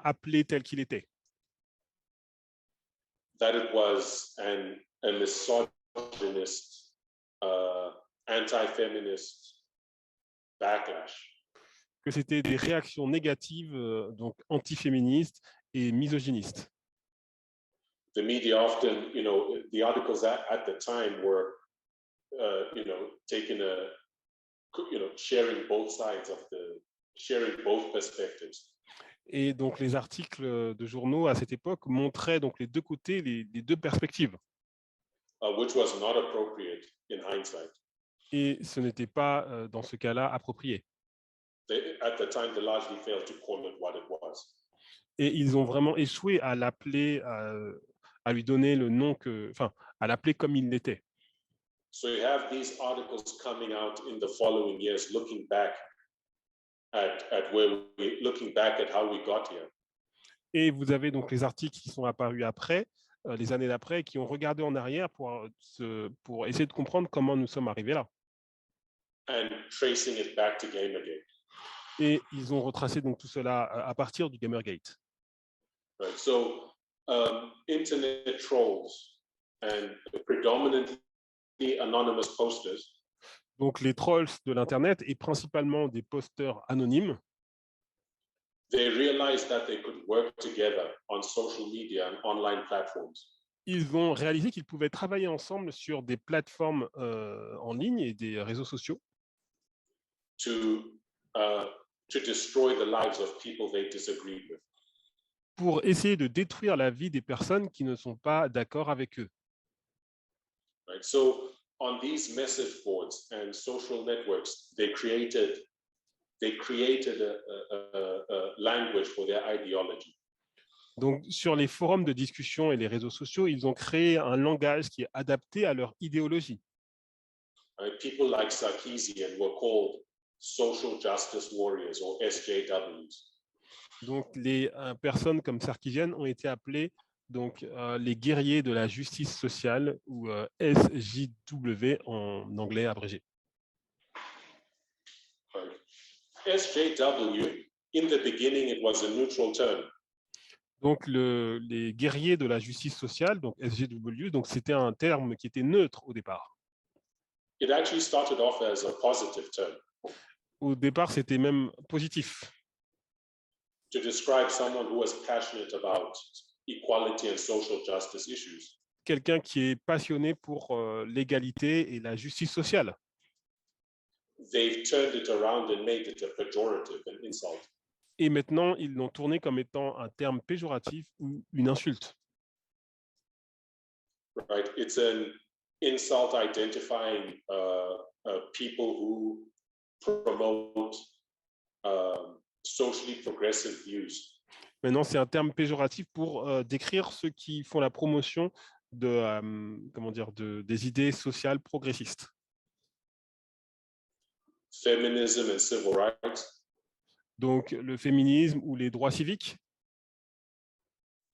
appelé tel qu'il était. That it was a misogynist, anti-feminist backlash. Que c'était des réactions négatives, donc antiféministes et misogynistes. The media often, the articles at the time were, sharing both perspectives. Et donc les articles de journaux à cette époque montraient donc les deux côtés, les deux perspectives. Which was not appropriate in hindsight. Et ce n'était pas dans ce cas-là approprié. At the time, they largely failed to call it what it was. Et ils ont vraiment échoué à l'appeler, à lui donner le nom à l'appeler comme il l'était. So you have these articles coming out in the following years, looking back at how we got here. Et vous avez donc les articles qui sont apparus après, les années d'après, qui ont regardé en arrière pour essayer de comprendre comment nous sommes arrivés là. And tracing it back to Gamergate. Et ils ont retracé donc tout cela à partir du Gamergate. Right. So internet trolls and predominantly anonymous posters. Donc les trolls de l'internet et principalement des posters anonymes. They realized that they could work together on social media and online platforms. Ils ont réalisé qu'ils pouvaient travailler ensemble sur des plateformes en ligne et des réseaux sociaux To destroy the lives of people they disagreed with. pour essayer de détruire la vie des personnes qui ne sont pas d'accord avec eux. Right. So on these message boards and social networks, they created a language for their ideology. Donc, sur les forums de discussion et les réseaux sociaux, ils ont créé un langage qui est adapté à leur idéologie. Right. People like Sarkeesian were called social justice warriors or SJWs. Donc, les personnes comme Sarkeesian ont été appelées donc, les guerriers de la justice sociale ou SJW en anglais abrégé. Right. SJW, in the beginning, it was a neutral term. Donc, les guerriers de la justice sociale, donc SJW, donc c'était un terme qui était neutre au départ. It actually started off as a positive term Au départ, c'était même positif to describe someone who was passionate about equality and social justice issues. quelqu'un qui est passionné pour l'égalité et la justice sociale. They've turned it around and made it a pejorative, an insult. Et maintenant, ils l'ont tourné comme étant un terme péjoratif ou une insulte. Right? It's an insult identifying people who promote socially progressive views. Maintenant, c'est un terme péjoratif pour décrire ceux qui font la promotion de, des idées sociales progressistes. Feminism and civil rights Donc, le féminisme ou les droits civiques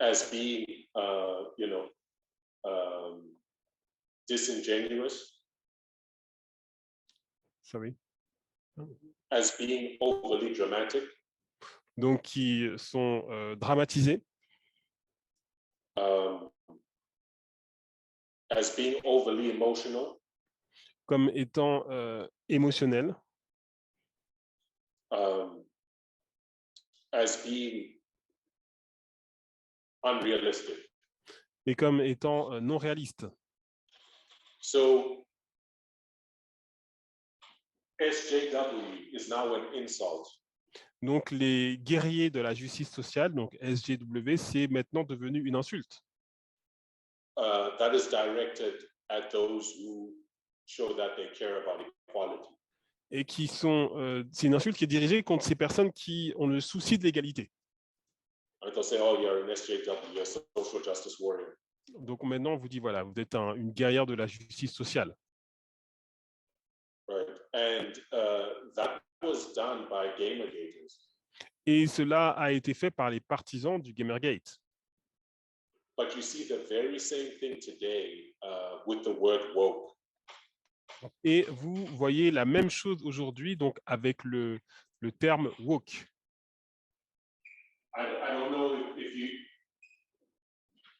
as being, disingenuous, sorry. as being overly dramatic, Donc, qui sont dramatisés, as being overly emotional, comme étant émotionnels, as being unrealistic. mais comme étant non réalistes. So SJW is now an insult. Donc, les guerriers de la justice sociale, donc SJW, c'est maintenant devenu une insulte. That is directed at those who show that they care about equality. Et qui sont, c'est une insulte qui est dirigée contre ces personnes qui ont le souci de l'égalité. And they'll say, oh, you're an SJW, you're a social justice warrior. Donc maintenant, on vous dit, voilà, vous êtes une guerrière de la justice sociale. Right. And that was done by Gamergaters. Et cela a été fait par les partisans du Gamergate. But you see the very same thing today with the word woke. Et vous voyez la même chose aujourd'hui donc avec le terme woke. I don't know if you,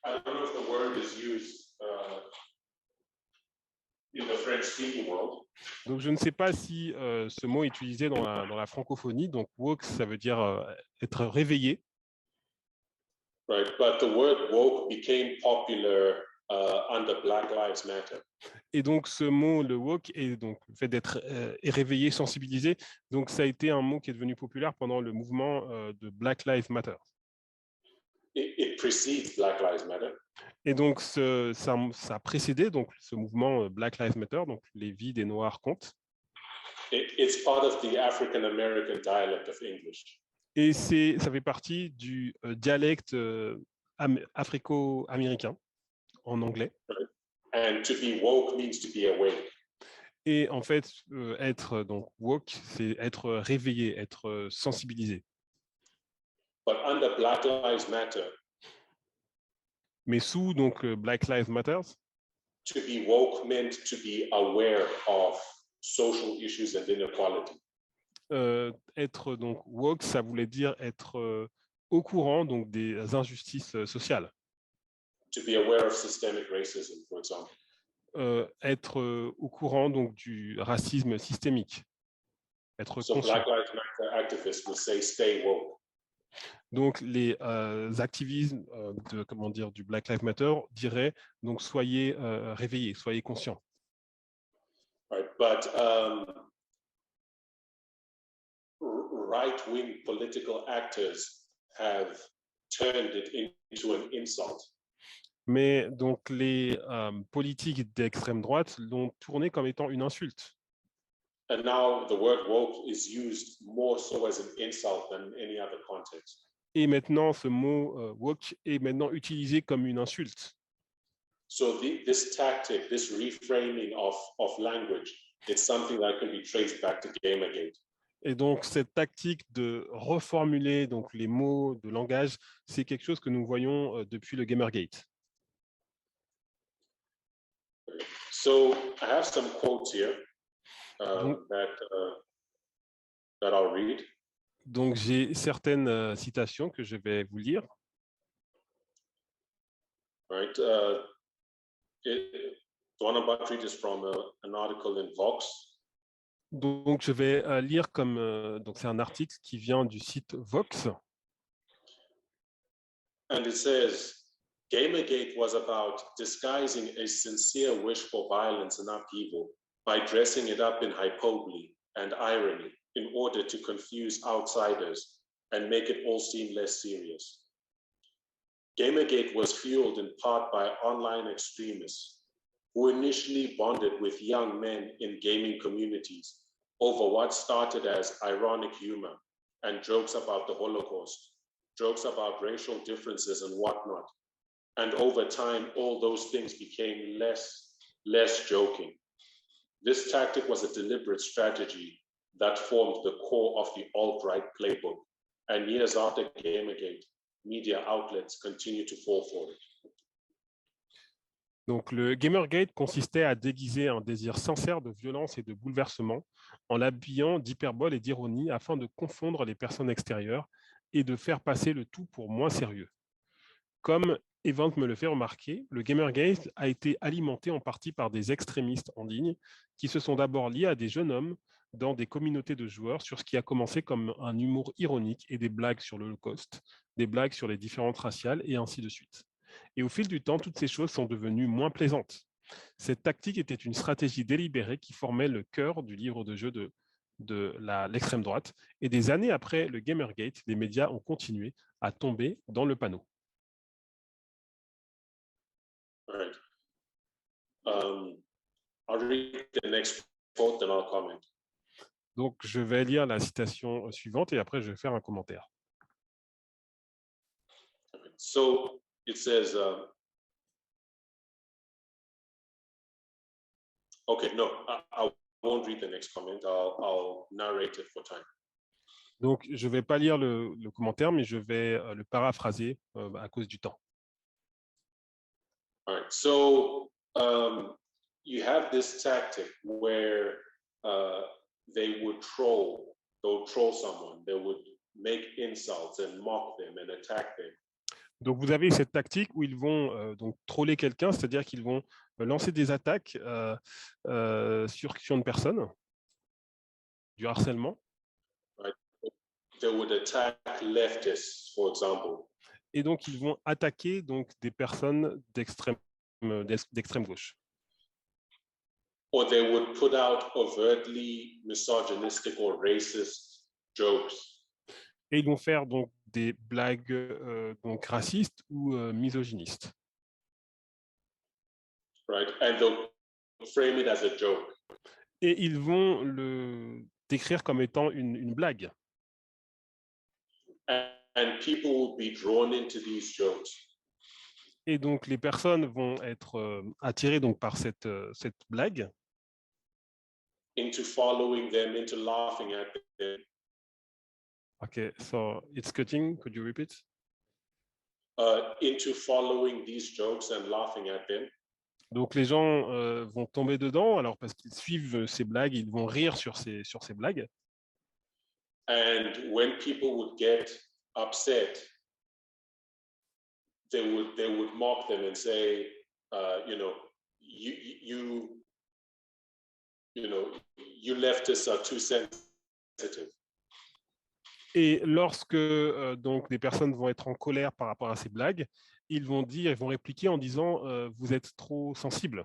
I don't know if the word is used in the French-speaking world. Donc je ne sais pas si ce mot est utilisé dans la francophonie. Donc woke, ça veut dire être réveillé. Right, but the word woke became popular under Black Lives Matter. Et donc ce mot, le woke, est donc le fait d'être réveillé, sensibilisé. Donc ça a été un mot qui est devenu populaire pendant le mouvement de Black Lives Matter. It precedes Black Lives Matter. Et donc ça a précédé donc ce mouvement Black Lives Matter, donc les vies des Noirs comptent. It's part of the African American dialect of English. Et ça fait partie du dialecte africo-américain en anglais. Right? And to be woke means to be awake. Et en fait, être donc woke, c'est être réveillé, être sensibilisé. But under Black Lives Matter, Mais sous donc Black Lives Matter, To be woke meant to be aware of social issues and inequality. être donc woke, ça voulait dire être au courant donc des injustices sociales. To be aware of systemic racism, for example. Être au courant donc du racisme systémique. Être So conscient. Black Lives Matter activists will say, stay woke. Donc les activistes du Black Lives Matter diraient donc soyez réveillés, soyez conscients. Right, but right-wing political actors have turned it into an insult. Mais donc les politiques d'extrême droite l'ont tourné comme étant une insulte. And now the word woke is used more so as an insult than in any other context. Et maintenant, ce mot woke est maintenant utilisé comme une insulte. So this tactic, this reframing of language, it's something that can be traced back to Gamergate. Et donc, cette tactique de reformuler donc, les mots de langage, c'est quelque chose que nous voyons depuis le Gamergate. So I have some quotes here that I'll read. Donc, j'ai certaines citations que je vais vous lire. Right. The one I'm about to read is from an article in Vox. Donc, je vais lire comme donc c'est un article qui vient du site Vox. And it says, Gamergate was about disguising a sincere wish for violence and upheaval by dressing it up in hyperbole and irony in order to confuse outsiders and make it all seem less serious. Gamergate was fueled in part by online extremists who initially bonded with young men in gaming communities over what started as ironic humor and jokes about the Holocaust, jokes about racial differences and whatnot. And over time, all those things became less joking. This tactic was a deliberate strategy that formed the core of the alt-right playbook. And years after Gamergate, media outlets continue to fall for it. Donc, le Gamergate consistait à déguiser un désir sincère de violence et de bouleversement en l'habillant d'hyperbole et d'ironie afin de confondre les personnes extérieures et de faire passer le tout pour moins sérieux. Comme Event me le fait remarquer, le Gamergate a été alimenté en partie par des extrémistes en ligne qui se sont d'abord liés à des jeunes hommes dans des communautés de joueurs sur ce qui a commencé comme un humour ironique et des blagues sur l'Holocauste, des blagues sur les différentes raciales et ainsi de suite. Et au fil du temps, toutes ces choses sont devenues moins plaisantes. Cette tactique était une stratégie délibérée qui formait le cœur du livre de jeu de l'extrême droite. Et des années après le Gamergate, les médias ont continué à tomber dans le panneau. Right. I'll read the next quote and I'll comment. Donc, je vais lire la citation suivante et après, je vais faire un commentaire. So it says, okay, no, I won't read the next comment. I'll narrate it for time. Donc, je ne vais pas lire le commentaire, mais je vais le paraphraser à cause du temps. All right. So you have this tactic where they would troll someone, they would make insults and mock them and attack them. Donc, vous avez cette tactique où ils vont donc troller quelqu'un, c'est-à-dire qu'ils vont lancer des attaques sur une personne, du harcèlement. Right. They would attack leftists, for example. Et donc, ils vont attaquer donc, des personnes d'extrême gauche. Or they would put out overtly misogynistic or racist jokes. Et ils vont faire donc des blagues donc racistes ou misogynistes. Right, and they'll frame it as a joke. Et ils vont le décrire comme étant une blague. And people will be drawn into these jokes. Et donc les personnes vont être attirées donc par cette blague. Into following them, into laughing at them. Okay, so it's cutting. Could you repeat? into following these jokes and laughing at them. Donc les gens vont tomber dedans, alors parce qu'ils suivent ces blagues, ils vont rire sur ces blagues. And when people would get upset, they would mock them and say, you leftists are too sensitive. Et lorsque donc des personnes vont être en colère par rapport à ces blagues, ils vont répliquer en disant vous êtes trop sensible.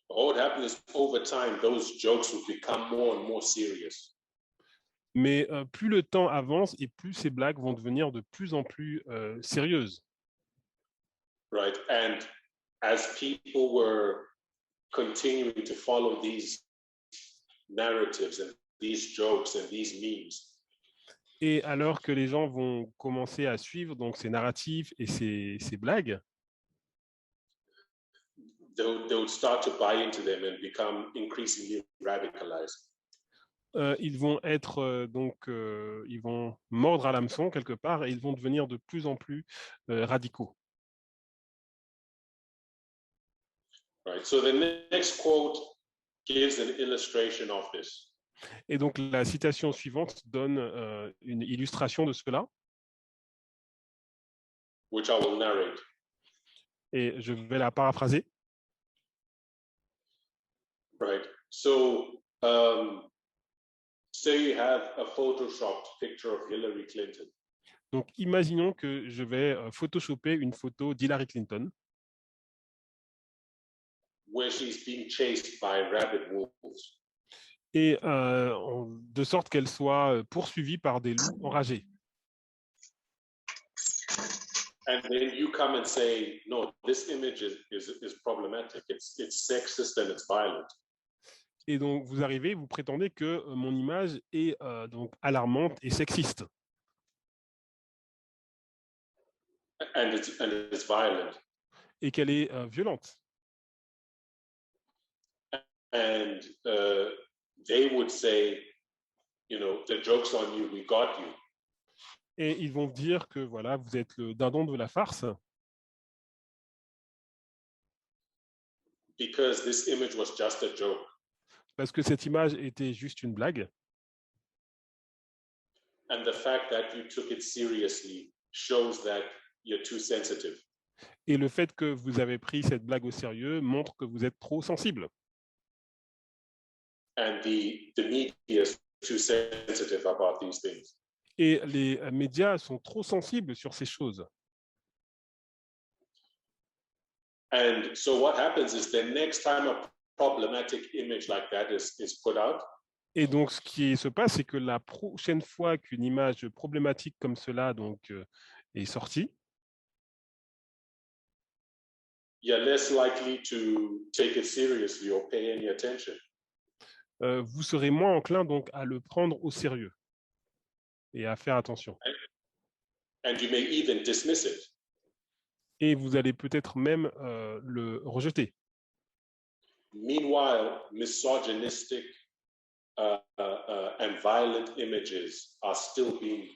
What happened is over time, those jokes would become more and more serious. Mais plus le temps avance et plus ces blagues vont devenir de plus en plus sérieuses. Right, and as people were continuing to follow these narratives and these jokes and these memes, et alors que les gens vont commencer à suivre donc ces narratifs et ces blagues, they would start to buy into them and become increasingly radicalized. Ils vont être ils vont mordre à l'hameçon quelque part et ils vont devenir de plus en plus radicaux. Right. So the next quote gives an illustration of this. Et donc la citation suivante donne une illustration de cela. Which I will narrate. Et je vais la paraphraser. Right. So say you have a photoshopped picture of Hillary Clinton. Donc imaginons que je vais photoshopper une photo d'Hillary Clinton. Where she's being chased by rabid wolves. Et de sorte qu'elle soit poursuivie par des loups enragés. And then you come and say, no, this image is problematic. It's sexist and it's violent. Et donc vous arrivez, vous prétendez que mon image est donc alarmante et sexiste. And it's violent. Et qu'elle est violente. And they would say, the joke's on you, we got you. Et ils vont dire que voilà, vous êtes le dindon de la farce. Because this image was just a joke. Parce que cette image était juste une blague. And the fact that you took it seriously shows that you're too sensitive. Et le fait que vous avez pris cette blague au sérieux montre que vous êtes trop sensible. And the media is too sensitive about these things. Et les médias sont trop sensibles sur ces choses. And so what happens is the next time a problematic image like that is put out. Et donc ce qui se passe, c'est que la prochaine fois qu'une image problématique comme cela donc est sortie, you're less likely to take it seriously or pay any attention. Vous serez moins enclin donc à le prendre au sérieux et à faire attention. And you may even dismiss it. Et vous allez peut-être même le rejeter. Meanwhile, misogynistic and violent images are still being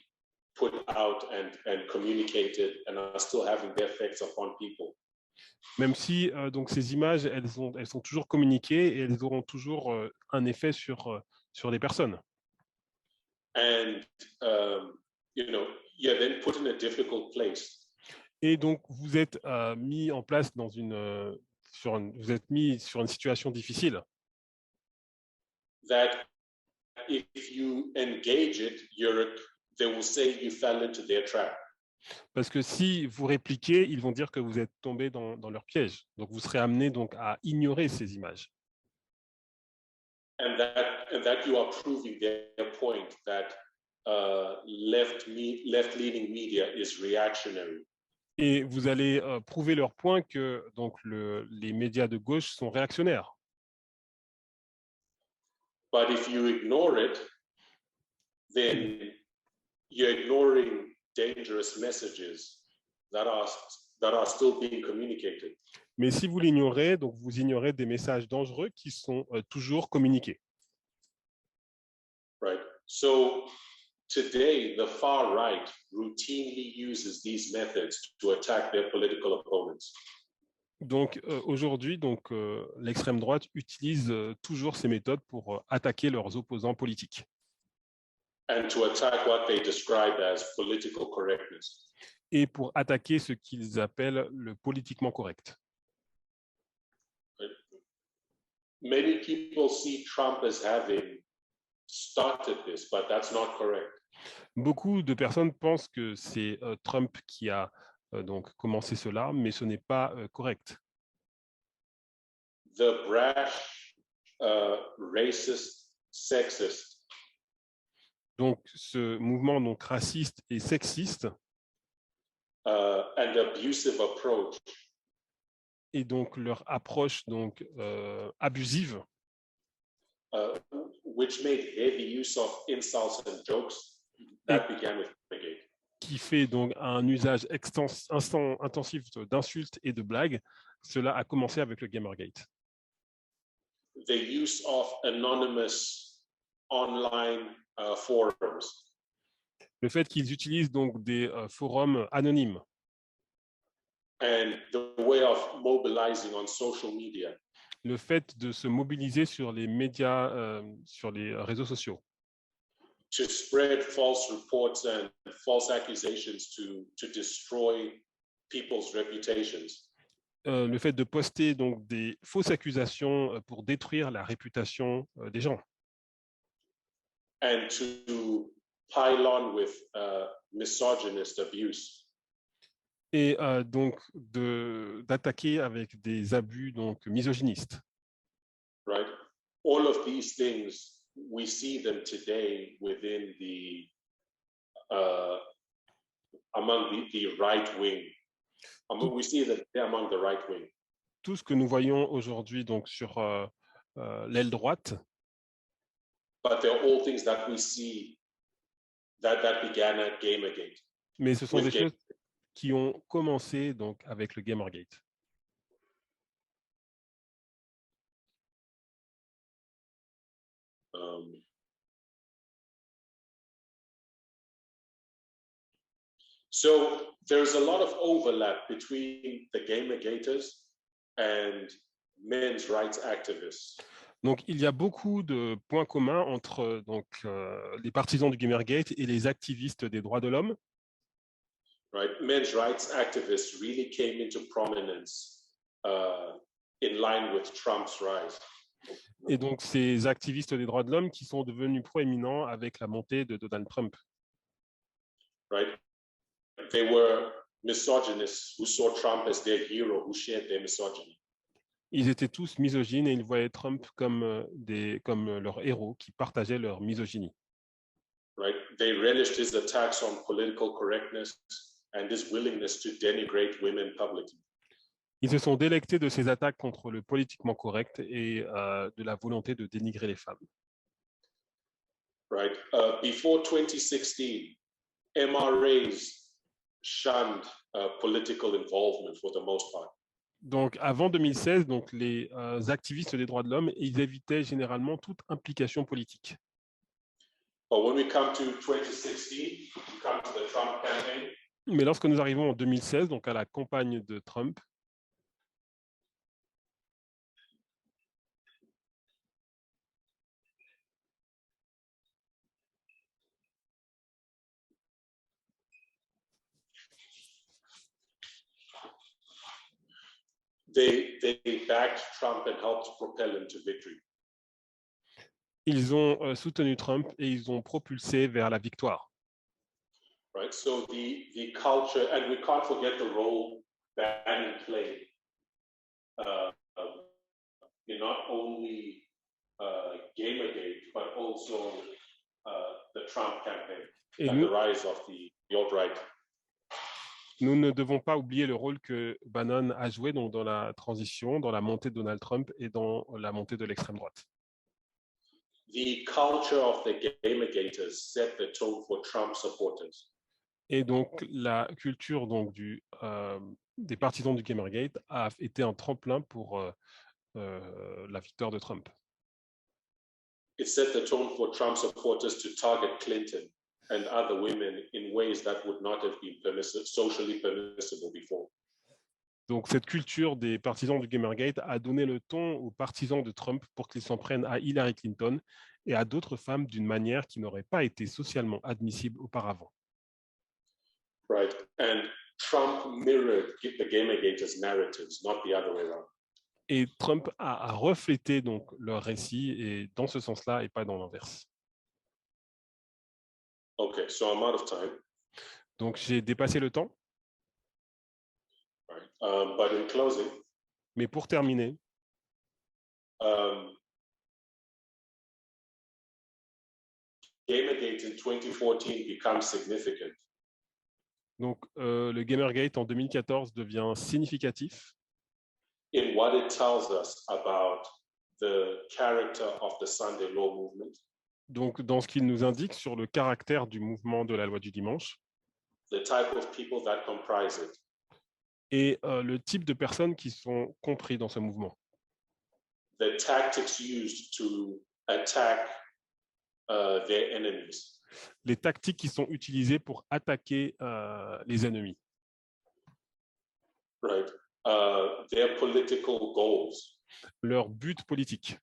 put out and communicated and are still having their effects upon people. Même si donc ces images, elles sont toujours communiquées et elles auront toujours un effet sur les personnes. And you're then put in a difficult place. Et donc vous êtes mis en place dans vous êtes mis sur une situation difficile. That if you engage it, they will say you fell into their trap. Parce que si vous répliquez, ils vont dire que vous êtes tombé dans leur piège. Donc vous serez amené donc à ignorer ces images. And that you are proving their point that left-leaning media is reactionary. Et vous allez prouver leur point que donc les médias de gauche sont réactionnaires. But if you ignore it, then you're ignoring dangerous messages that are still being communicated. Mais si vous l'ignorez, donc vous ignorez des messages dangereux qui sont toujours communiqués. Right. So today, the far right routinely uses these methods to attack their political opponents. Donc aujourd'hui, l'extrême droite utilise toujours ces méthodes pour attaquer leurs opposants politiques. And to attack what they describe as political correctness. Et pour attaquer ce qu'ils appellent le politiquement correct. Many people see Trump as having started this, but that's not correct. Beaucoup de personnes pensent que c'est Trump qui a donc commencé cela, mais ce n'est pas correct. The brash, racist, sexist. Donc ce mouvement donc raciste et sexiste And abusive approach. Et donc leur approche donc abusive. Which made heavy use of insults and jokes. That began with Gamergate. Qui fait donc un usage intensif d'insultes et de blagues. Cela a commencé avec le Gamergate. The use of anonymous online forums. Le fait qu'ils utilisent donc des forums anonymes. And the way of mobilizing on social media. Le fait de se mobiliser sur les médias, sur les réseaux sociaux. To spread false reports and false accusations to destroy people's reputations. Le fait de poster donc des fausses accusations pour détruire la réputation des gens. And to pile on with misogynist abuse. Et donc d'attaquer avec des abus donc misogynistes. Right. All of these things, we see them today within the among the right wing. We see them among the right wing. Tout ce que nous voyons aujourd'hui donc sur l'aile droite. But they're all things that we see that began at Gamergate. Mais ce sont des choses qui ont commencé donc avec le Gamergate. So there's a lot of overlap between the Gamergaters and men's rights activists. Donc, il y a beaucoup de points communs entre donc, les partisans du Gamergate et les activistes des droits de l'homme. Right, men's rights activists really came into prominence in line with Trump's rise. Et donc, ces activistes des droits de l'homme qui sont devenus proéminents avec la montée de Donald Trump. Right, they were misogynists who saw Trump as their hero, who shared their misogyny. Ils étaient tous misogynes et ils voyaient Trump comme leur héros qui partageaient leur misogynie. Right, they relished his attacks on political correctness and his willingness to denigrate women publicly. Ils se sont délectés de ces attaques contre le politiquement correct et de la volonté de dénigrer les femmes. Right, before 2016, MRAs shunned political involvement for the most part. Donc, avant 2016, donc, les activistes des droits de l'homme, ils évitaient généralement toute implication politique. But when we come to 2016, we come to the Trump campaign. Mais lorsque nous arrivons en 2016, donc à la campagne de Trump, They backed Trump and helped propel him to victory. ils ont soutenu Trump et ils ont propulsé vers la victoire. Right. So the culture, and we can't forget the role Bannon played in not only Gamergate, but also the Trump campaign and the rise of the alt-right. Nous ne devons pas oublier le rôle que Bannon a joué donc, dans la transition, dans la montée de Donald Trump et dans la montée de l'extrême droite. The culture of the Gamergaters set the tone for Trump supporters. Et donc, la culture donc, des partisans du Gamergate a été un tremplin pour la victoire de Trump. It set the tone for Trump supporters to target Clinton. and other women in ways that would not have been socially permissible before. Donc, cette culture des partisans du Gamergate a donné le ton aux partisans de Trump pour qu'ils s'en prennent à Hillary Clinton et à d'autres femmes d'une manière qui n'aurait pas été socialement admissible auparavant. Right, and Trump mirrored the Gamergate's narratives, not the other way around. Et Trump a reflété donc leur récit et dans ce sens-là et pas dans l'inverse. Okay, so I'm out of time. Donc, j'ai dépassé le temps. Right. But in closing, mais pour terminer, Gamergate in 2014 becomes significant. Donc, le Gamergate en 2014 devient significatif in what it tells us about the character of the Sunday Law movement. Donc, dans ce qu'il nous indique sur le caractère du mouvement de la loi du dimanche, the type of people that comprise it, et le type de personnes qui sont compris dans ce mouvement. the tactics used to attack their enemies, Les tactiques qui sont utilisées pour attaquer les ennemis. right? Their political goals, Leur but politique,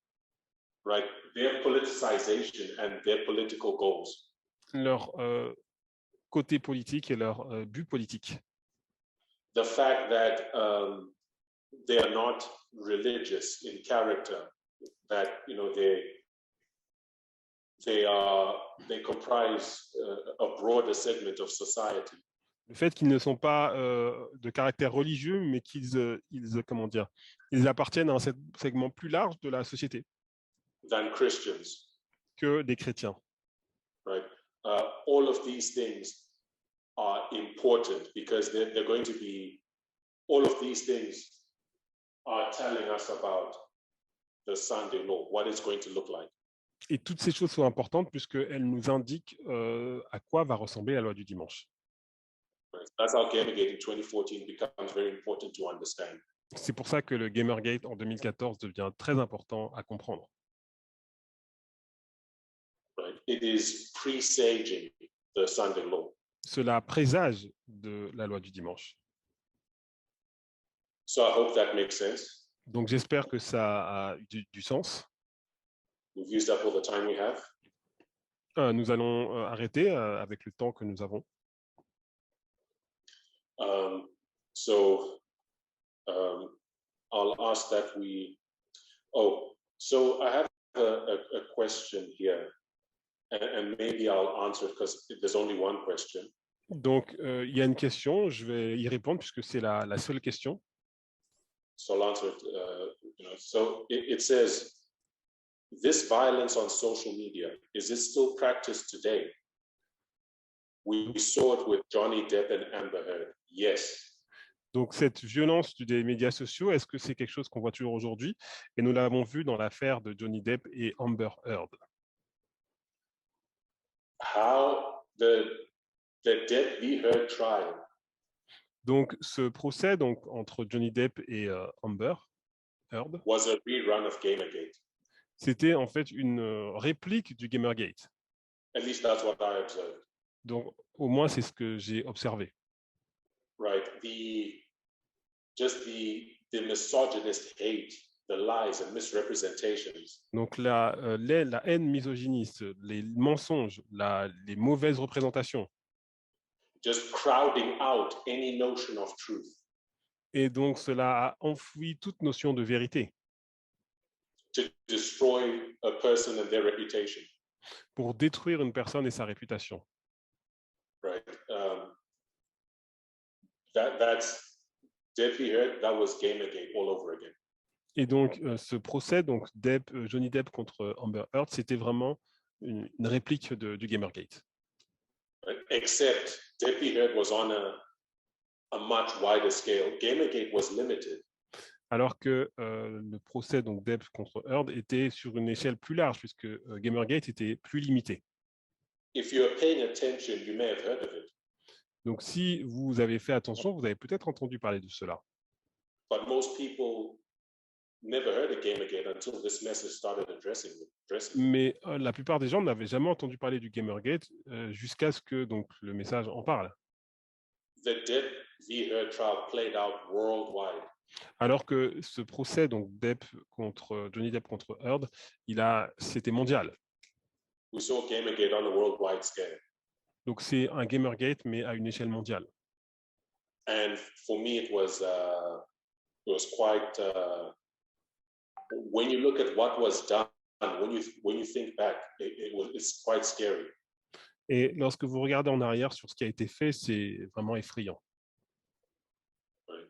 right? Their politicization and their political goals. leur côté politique et leur but politique. The fact that they are not religious in character, that they comprise a broader segment of society. Le fait qu'ils ne sont pas de caractère religieux, mais qu'ils ils appartiennent à un segment plus large de la société Than Christians, que des chrétiens. right? All of these things are important because they're going to be. All of these things are telling us about the Sunday law, what it's going to look like. Et toutes ces choses sont importantes puisqu'elles nous indiquent à quoi va ressembler la loi du dimanche. Right? That's how Gamergate in 2014 becomes very important to understand. C'est pour ça que le Gamergate en 2014 devient très important à comprendre. Right? It is presaging the Sunday law. Cela présage de la loi du dimanche. So I hope that makes sense. Donc j'espère que ça a du sens. We've used up all the time we have. Nous allons arrêter avec le temps que nous avons. I'll ask that we. Oh, so I have a question here, and maybe I'll answer it because there's only one question. Donc il y a une question, je vais y répondre puisque c'est la seule question. So I'll answer it. So it says, this violence on social media, is it still practiced today? We saw it with Johnny Depp and Amber Heard. Yes. Donc cette violence des médias sociaux, est-ce que c'est quelque chose qu'on voit toujours aujourd'hui? Et nous l'avons vu dans l'affaire de Johnny Depp et Amber Heard. How the Depp v. Heard trial. Donc ce procès entre Johnny Depp et Amber Heard was a rerun of Gamergate. C'était en fait une réplique du Gamergate. At least that's what I observed. Donc au moins c'est ce que j'ai observé. Right, the misogynist hate, the lies and misrepresentations. Donc la haine misogyniste, les mensonges, les mauvaises représentations. Just crowding out any notion of truth. Et donc cela a enfoui toute notion de vérité. To destroy a person and their reputation. Pour détruire une personne et sa réputation. Right. That's Depp v. Heard. That was Gamergate all over again. Et donc ce procès, donc Johnny Depp contre Amber Heard, c'était vraiment une réplique du Gamergate. Right. Except Depp v. Heard was on a much wider scale. Gamergate was limited. Alors que le procès donc Depp contre Heard était sur une échelle plus large puisque Gamergate était plus limité. If you're paying attention, you may have heard of it. Donc si vous avez fait attention, vous avez peut-être entendu parler de cela. But most people never heard of Gamergate until this message started addressing it. Mais la plupart des gens n'avaient jamais entendu parler du Gamergate jusqu'à ce que donc, le message en parle. The Depp v. Heard trial played out worldwide. Alors que ce procès, donc Johnny Depp contre Heard, c'était mondial. We saw Gamergate on a worldwide scale. Donc c'est un Gamergate, mais à une échelle mondiale. And for me, it was quite. When you look at what was done, when you think back, it's quite scary. Et lorsque vous regardez en arrière sur ce qui a été fait, c'est vraiment effrayant. Right.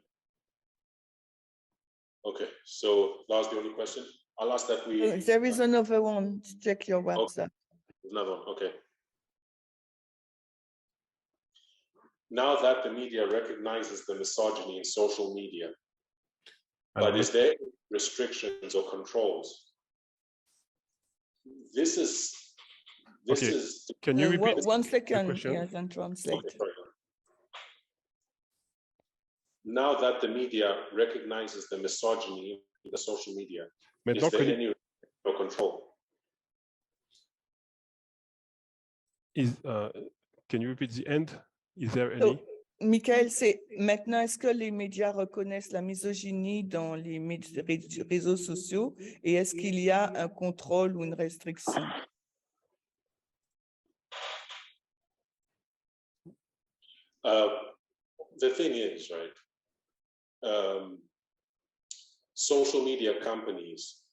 Okay, so that's the only question. I'll ask that we. There is another one. Check your WhatsApp. Another one, okay. Now that the media recognizes the misogyny in social media, Alors, but is there restrictions or controls? This is. Okay. Can you repeat? One second, question? yes, and translate. Okay, sorry. Now that the media recognizes the misogyny in the social media, Maintenant is que there any control? Can you repeat the end? Is there any? So, Michael, maintenant, est-ce que les médias reconnaissent la misogynie dans les réseaux sociaux et est-ce qu'il y a un contrôle ou une restriction? The thing is, right, social media companies,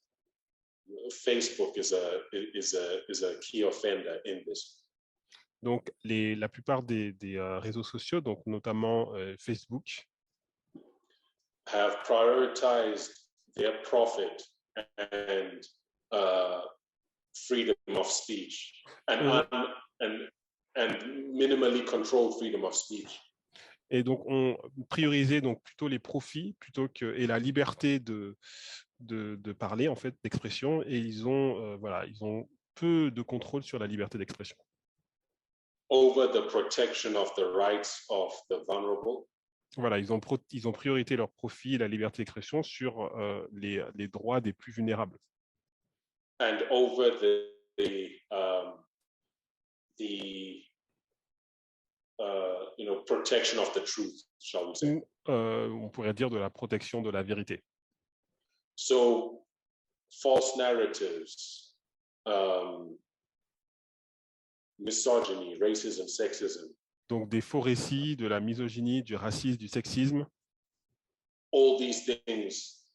Facebook is a key offender in this. Donc, la plupart des réseaux sociaux, donc notamment Facebook, have prioritized their profit and freedom of speech and minimally controlled freedom of speech. Et donc ont priorisé donc plutôt les profits et la liberté de parler en fait, d'expression, et ils ont peu de contrôle sur la liberté d'expression. Over the protection of the rights of the vulnerable. Voilà, ils ont priorité leur profit et la liberté d'expression sur les droits des plus vulnérables. And over protection of the truth, shall we say? On pourrait dire de la protection de la vérité. So, false narratives, misogyny, racism, sexism. Donc des faux récits, de la misogynie, du racisme, du sexisme. All these things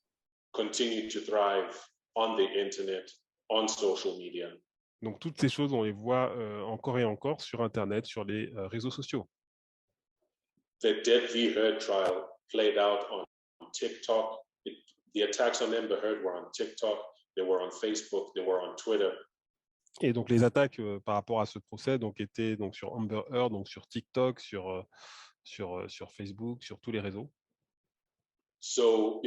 continue to thrive on the internet, on social media. Donc toutes ces choses, on les voit encore et encore sur Internet, sur les réseaux sociaux. The Depp v. Heard trial played out on TikTok. The attacks on Amber Heard were on TikTok, they were on Facebook, they were on Twitter. Et donc les attaques par rapport à ce procès étaient donc sur Amber Heard, donc sur TikTok, sur Facebook, sur tous les réseaux. So,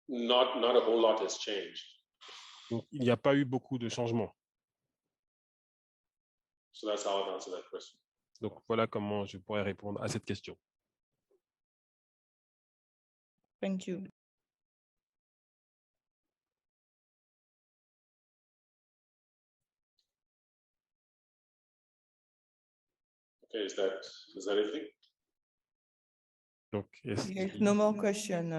not a whole lot has changed. Donc il n'y a pas eu beaucoup de changements. So that's how I'll answer that question. Donc voilà comment je pourrais répondre à cette question. Thank you. Okay, is that everything? Donc, Yes, no more question.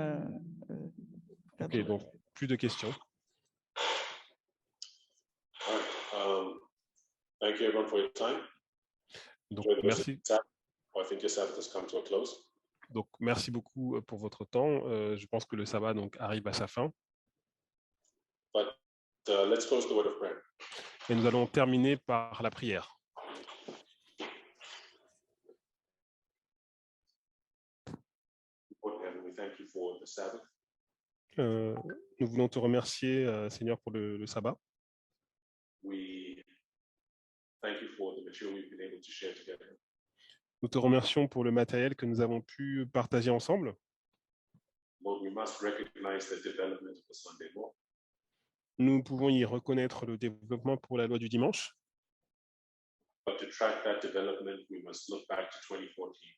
Ok, donc plus de questions. All right. Thank you everyone for your time. Donc Enjoy the rest of merci. the Sabbath. I think your Sabbath has come to a close. Donc merci beaucoup pour votre temps. Je pense que le sabbat donc arrive à sa fin. But let's close the word of prayer. Et nous allons terminer par la prière. We thank you for the Sabbath. Nous voulons te remercier, Seigneur, pour le sabbat. We thank you for the material we've been able to share together. Nous te remercions pour le matériel que nous avons pu partager ensemble. Lord, we must recognize the development of the Sunday law. Nous pouvons y reconnaître le développement pour la loi du dimanche. But to track that development, we must look back to 2014.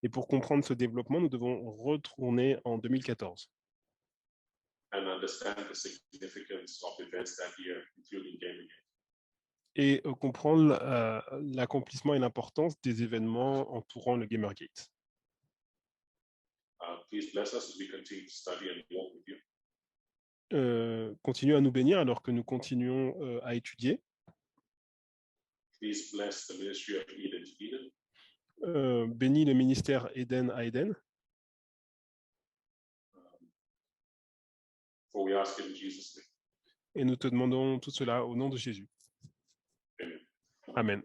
Et pour comprendre ce développement, nous devons retourner en 2014 and understand the significance of events that year, including Gamergate. et comprendre l'accomplissement et l'importance des événements entourant le Gamergate. Please bless us as we continue to study and walk with you. Continue à nous bénir alors que nous continuons à étudier. Please bless the ministry of Eden to Eden. Bénis le ministère Eden à Eden. For we ask it in Jesus' name. Et nous te demandons tout cela au nom de Jésus. Amen. Amen.